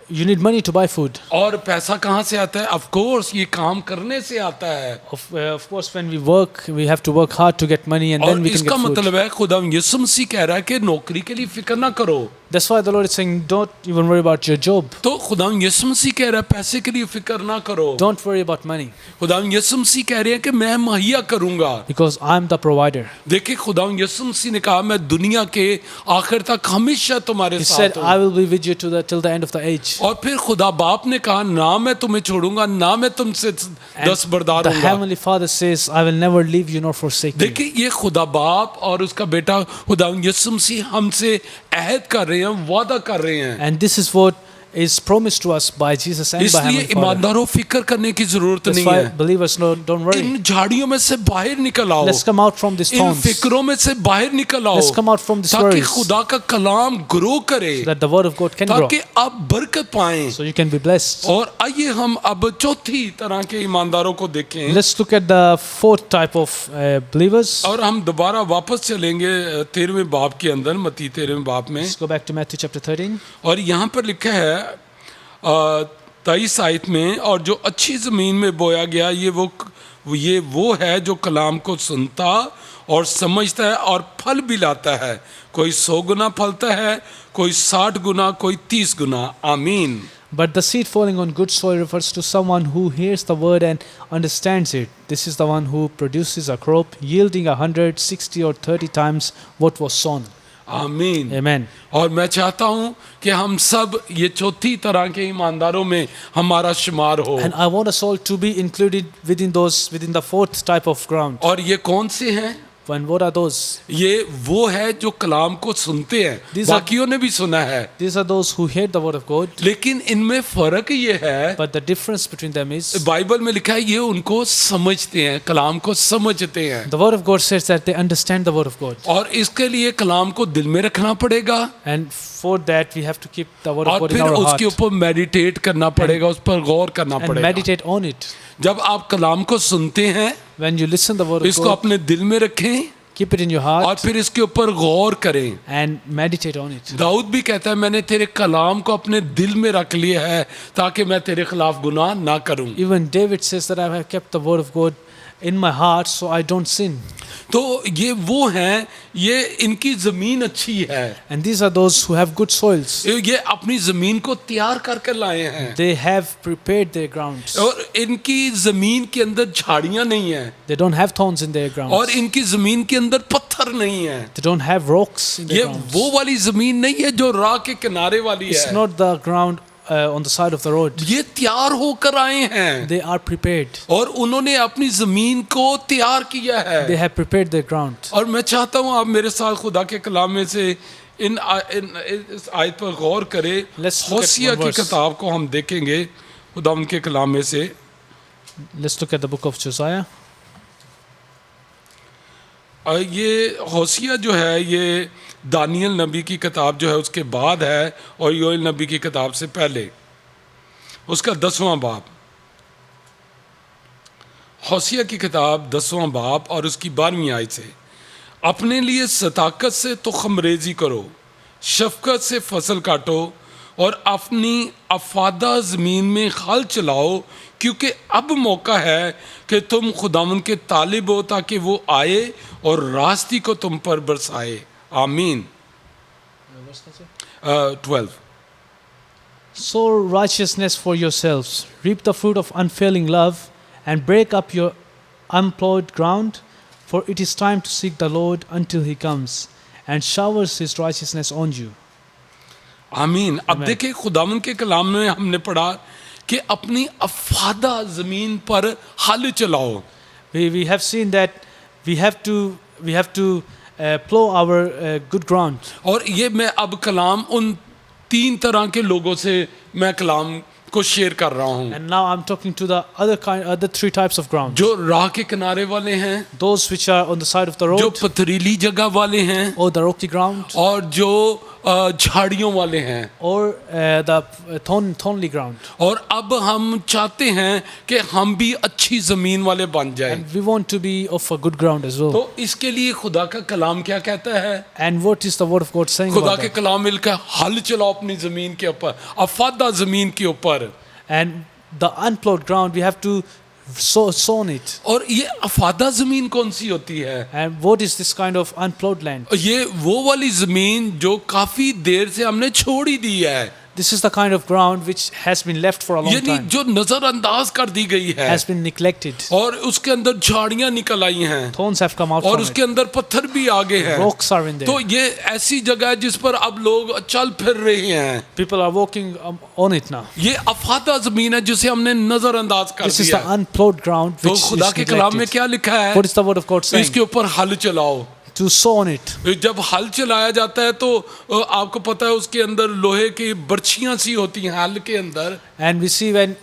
you need money to buy food. और पैसा कहाँ से आता है? ऑफ कोर्स ये काम करने से आता है। Of course, when we work, we have to work hard to get money, and then और we can इसका get food. मतलब है खुदा यीशु मसीह कह रहा है कि नौकरी के लिए फिक्र ना करो। That's why the Lord is saying, don't even worry about your job. तो खुदा यीशु मसीह कह रहा है पैसे के लिए फिक्र ना करो। Don't worry about money, खुदा यीशु मसीह कह रहे हैं कि मैं मुहैया करूंगा। because I'm the provider. देखिए खुदा यीशु मसीह ने कहा मैं दुनिया के आखिर तक हमेशा तुम्हारे He साथ said, हूँ। I will be with you till the end of the age. और फिर खुदा बाप ने कहा ना मैं तुम्हें छोड़ूंगा ना मैं तुमसे And दस्तबरदार the हूँगा। Heavenly Father says, I will never leave you nor forsake you. देखिए ये खुदा बाप और उसका बेटा खुदा यीशु मसीह हमसे अहद कर रहे हैं, वादा कर रहे हैं। And this is what is promised to us by Jesus and by इसलिए Heavenly Father. ईमानदारों फिक्र करने की जरूरत That's नहीं why है। believers don't worry. इन झाड़ियों में से बाहर निकल आओ, Let's come out from these in thorns, फिक्रों में से बाहर निकल आओ, Let's come out from these ताकि worries. खुदा का कलाम ग्रो करे, so that the word of God can grow, ताकि आप बरकत पाएं। so you can be blessed. और आइए हम अब चौथी तरह के ईमानदारों को देखें। Let's look at the fourth type of believers. और हम दोबारा वापस चलेंगे 13वें बाब के अंदर, मत्ती 13वें बाब में। Let's go back to Matthew chapter 13. और यहाँ पर लिखा है 23 आयत में, और जो अच्छी ज़मीन में बोया गया ये वो है जो कलाम को सुनता और समझता है और फल भी लाता है। कोई 100 गुना फलता है, कोई 60 गुना, कोई 30 गुना। आमीन। But the seed falling on good soil refers to someone who hears the word and understands it. This is the one who produces a crop yielding 100, 60 or 30 times what was sown. आमीन। Amen. और मैं चाहता हूँ कि हम सब ये चौथी तरह के ईमानदारों में हमारा शुमार हो। And I want us all to be included within the fourth type of ground. और ये कौन से हैं? And what are those? ये वो है जो कलाम को सुनते हैं, These are- बाकियों ने भी सुना है, These are those who hear the word of God. लेकिन इनमें फर्क ये है, But the difference between them is Bible में लिखा है ये उनको समझते हैं, कलाम को समझते हैं। the word of God says that they understand the word of God. और इसके लिए कलाम को दिल में रखना पड़ेगा, And for that we have to keep the word of और God in फिर our heart उसके ऊपर मेडिटेट करना पड़ेगा, उस पर गौर करना and पड़ेगा। meditate on it. जब आप कलाम को सुनते हैं, When you listen the word of इसको God, अपने दिल में रखें keep it in your और heart फिर इसके ऊपर गौर करें। and meditate on it. Dawood भी कहता है मैंने तेरे कलाम को अपने दिल में रख लिया है ताकि मैं तेरे खिलाफ गुनाह ना करूं। Even David says that I have kept the word of God in my heart so I don't sin. तो ये वो हैं, ये इनकी जमीन अच्छी है, And these are those who have good soils. ये अपनी जमीन को तैयार करके लाए हैं, They have prepared their grounds. और इनकी जमीन के अंदर झाड़ियां नहीं है, They don't have thorns in their grounds. और इनकी जमीन के अंदर पत्थर नहीं है। They don't have rocks in ये their grounds. वो वाली जमीन नहीं है जो राह के किनारे वाली It's है, not the ground on the side of the road. ये तैयार होकर आए हैं They are prepared. और उन्होंने अपनी जमीन को तैयार किया They है। have prepared their ground. और मैं चाहता हूँ आप मेरे साथ खुदा के कलाम में से इस आयत पर गौर करें। Let's look at होसिया one की verse. किताब को हम देखेंगे खुदा उनके कलाम में से। Let's look at the book of Josiah. ये होसिया जो है ये दानियल नबी की किताब जो है उसके बाद है, और योएल नबी की किताब से पहले, उसका 10वां बाब। होसिया की किताब 10वां बाब और उसकी 12वीं आयत से, अपने लिए सताकत से तुखमरेजी करो, शफकत से फसल काटो और अपनी अफादा ज़मीन में हल चलाओ, क्योंकि अब मौका है कि तुम खुदावन के तालिब हो ताकि वो आए और रास्ती को तुम पर बरसाए। आमीन। 12 Sow righteousness for yourselves, reap the fruit of unfailing love, and break up your unplowed ground, for it is time to seek the Lord until he comes and showers his righteousness on you. आमीन। अब Amen. देखिए खुदावन के कलाम में हमने पढ़ा कि अपनी अफादा ज़मीन पर हल चलाओ। We have seen that we have to plow our good ground. और ये मैं अब कलाम उन 3 तरह के लोगों से मैं कलाम को शेयर कर रहा हूँ, And now I'm talking to the other 3 types of ground. जो राह के किनारे वाले हैं, Those which are on the side of the जो road, पथरीली जगह वाले हैं, or the rocky ground, और जो झाड़ियों वाले हैं। or the thorny ground. और अब हम चाहते हैं कि हम भी अच्छी ज़मीन वाले बन जाएं। And we want to be of a good ground as well. तो इसके लिए खुदा का कलाम क्या कहता है? And what is the word of God saying खुदा about के that? कलाम मिलकर हल चलाओ अपनी ज़मीन के ऊपर, अफादा ज़मीन के ऊपर। And the unplowed ground, we have to sown it. और ये अफादा जमीन कौन सी होती है? And what is this kind of unplowed land? ये वो वाली जमीन जो काफी देर से हमने छोड़ ही दी है, This is the kind of ground which has been left for a long यानी time, जो नजरअंदाज कर दी गई है, has been neglected. और उसके अंदर झाड़ियां निकल आई हैं, Thorns have come out और from उसके it. अंदर पत्थर भी आगे हैं। Rocks are in तो there. ये ऐसी जगह है जिस पर अब लोग चल फिर रहे हैं। People are walking on it now. ये अफादा जमीन है जिसे हमने नजरअंदाज कर This is दिया the है। unplowed ground तो which खुदा is के कलाम में neglected. क्या लिखा है? What is the word of God saying? इसके ऊपर हल चलाओ। To sow on it. जब हल चलाया जाता है तो आपको पता है उसके अंदर लोहे की बर्छियां सी होती हैं हल के अंदर, And we see when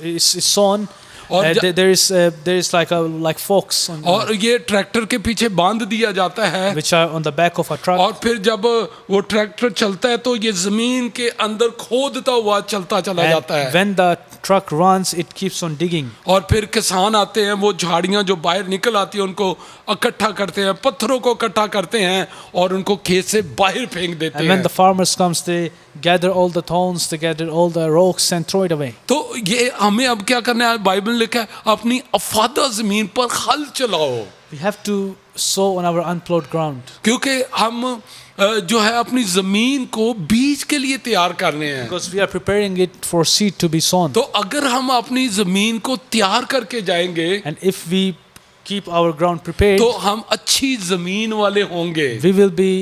is sown, और there is like forks on, और ये ट्रैक्टर के पीछे बांध दिया जाता है, which are on the back of a truck. और फिर जब वो ट्रैक्टर चलता है तो ये जमीन के अंदर खोदता हुआ चलता चला जाता And है, when the truck runs, it keeps on digging. और फिर किसान आते हैं, वो झाड़ियां जो बाहर निकल आती हैं उनको इकट्ठा करते हैं, पत्थरों को इकट्ठा करते हैं और उनको खेत से बाहर फेंक देते And when हैं। the farmers comes, they gather all the thorns, they gather all the rocks and throw it away. तो ये हमें अब क्या करना है? बाइबल में लिखा है अपनी अफादा जमीन पर हल चलाओ, We have to sow on our unplowed ground, क्योंकि हम जो है अपनी जमीन को बीज के लिए तैयार कर रहे हैं। because we are preparing it for seed to be sown. तो अगर हम अपनी जमीन को तैयार करके जाएंगे And if we keep our ground prepared, तो हम अच्छी जमीन वाले होंगे, we will be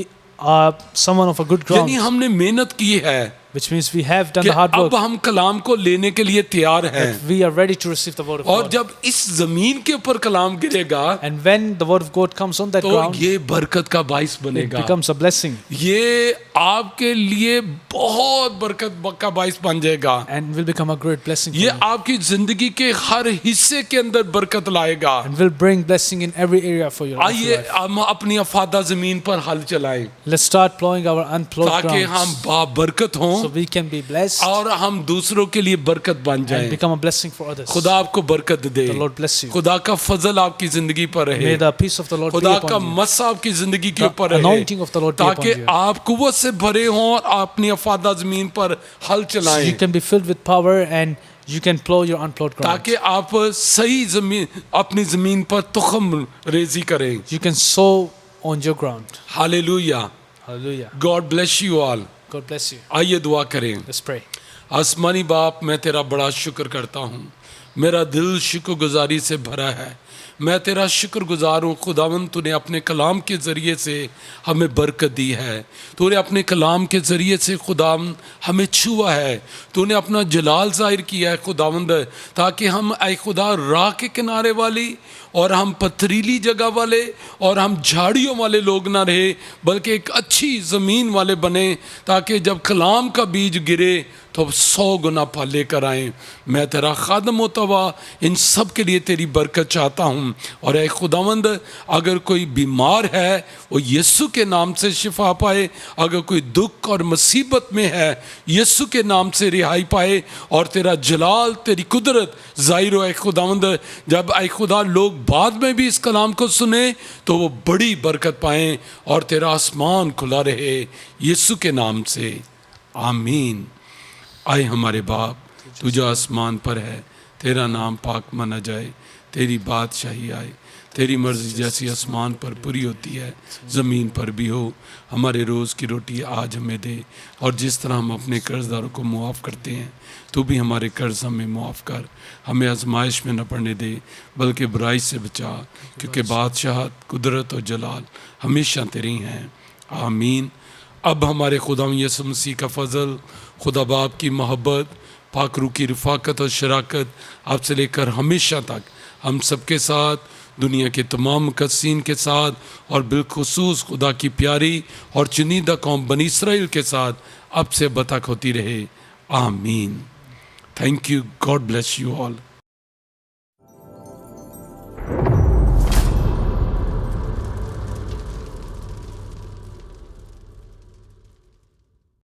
someone of a good ground, यानी हमने मेहनत की है which means we have done कि the hard अब work. हम कलाम को लेने के लिए तैयार हैं। We are ready to receive the word of और God. जब इस जमीन के ऊपर कलाम गिरेगा And when the word of God comes on that तो ground, ये बरकत का बाइस it बनेगा। becomes a blessing ये आपके लिए बहुत बरकत का बाइस बन जाएगा। and will become a great blessing for ये you. आपकी जिंदगी के हर हिस्से के अंदर बरकत लाएगा। And will bring blessing in every area for your आइए life. हम अपनी अफादा जमीन पर हल चलाएं Let's start plowing our unplowed ताकि हम grounds बाबरकत हों so we can be blessed और हम दूसरों के लिए बरकत बन and जाएं। become a blessing for others. खुदा आपको बरकत दे, The Lord bless you. खुदा का फजल आपकी जिंदगी पर रहे, May the peace of the Lord be खुदा का upon you. मसा आपकी जिंदगी के The ऊपर रहे, anointing of the Lord be ताकि upon you. आप कुव्वत से भरे हों और अपनी अफादा जमीन पर हल So you चलाएं, can be filled with power and you can plow your unplowed ground. ताकि आप सही जमीन अपनी जमीन पर तुखम रेजी करें। You can sow on your ground. Hallelujah, Hallelujah. God bless you all. God bless you. आइए दुआ करें। Let's pray. आसमानी बाप, मैं तेरा बड़ा शुक्र करता हूँ, मेरा दिल शुक्रगुजारी से भरा है। मैं तेरा शुक्रगुजार हूँ खुदावंद, तूने अपने कलाम के ज़रिए से हमें बरकत दी है, तूने अपने कलाम के ज़रिए से खुदावंद हमें छुआ है, तूने अपना जलाल ज़ाहिर किया है खुदावंद, ताकि हम ऐ खुदा राह के किनारे वाली और हम पथरीली जगह वाले और हम झाड़ियों वाले लोग ना रहे, बल्कि एक अच्छी ज़मीन वाले बने, ताकि जब कलाम का बीज गिरे तो 100 गुना फल लेकर आएँ। मैं तेरा खादम होता हुआ इन सब के लिए तेरी बरकत चाहता हूँ। और ऐ खुदावंद, अगर कोई बीमार है वो यीशु के नाम से शिफा पाए, अगर कोई दुख और मुसीबत में है यीशु के नाम से रिहाई पाए, और तेरा जलाल तेरी कुदरत ज़ाहिर हो ऐ खुदावंद। जब ऐ खुदा लोग बाद में भी इस कलाम को सुने तो वो बड़ी बरकत पाएँ और तेरा आसमान खुला रहे, यीशु के नाम से आमीन। आए हमारे बाप, तू जो आसमान पर है, तेरा नाम पाक माना जाए, तेरी बादशाही आए, तेरी मर्ज़ी जैसी आसमान पर पूरी होती है ज़मीन पर भी हो। हमारे रोज़ की रोटी आज हमें दे, और जिस तरह हम अपने कर्ज़दारों को मुआफ़ करते हैं, तू भी हमारे कर्ज़ हमें मुआफ़ कर। हमें आजमाइश में न पड़ने दे, बल्कि बुराई से बचा, क्योंकि बादशाहत, कुदरत और जलाल हमेशा तेरी हैं। आमीन। अब हमारे खुदा यीशु मसीह का फ़ज़ल, खुदा बाप की मोहब्बत, पाक रूह की रफ़ाकत और शराकत अब से लेकर हमेशा तक हम सबके साथ, दुनिया के तमाम मुक़द्दसीन के साथ, और बिलखुसूस खुदा की प्यारी और चुनीदा कौम बनी इसराइल के साथ अब से बतक होती रहे। आमीन। Thank you. God bless you all.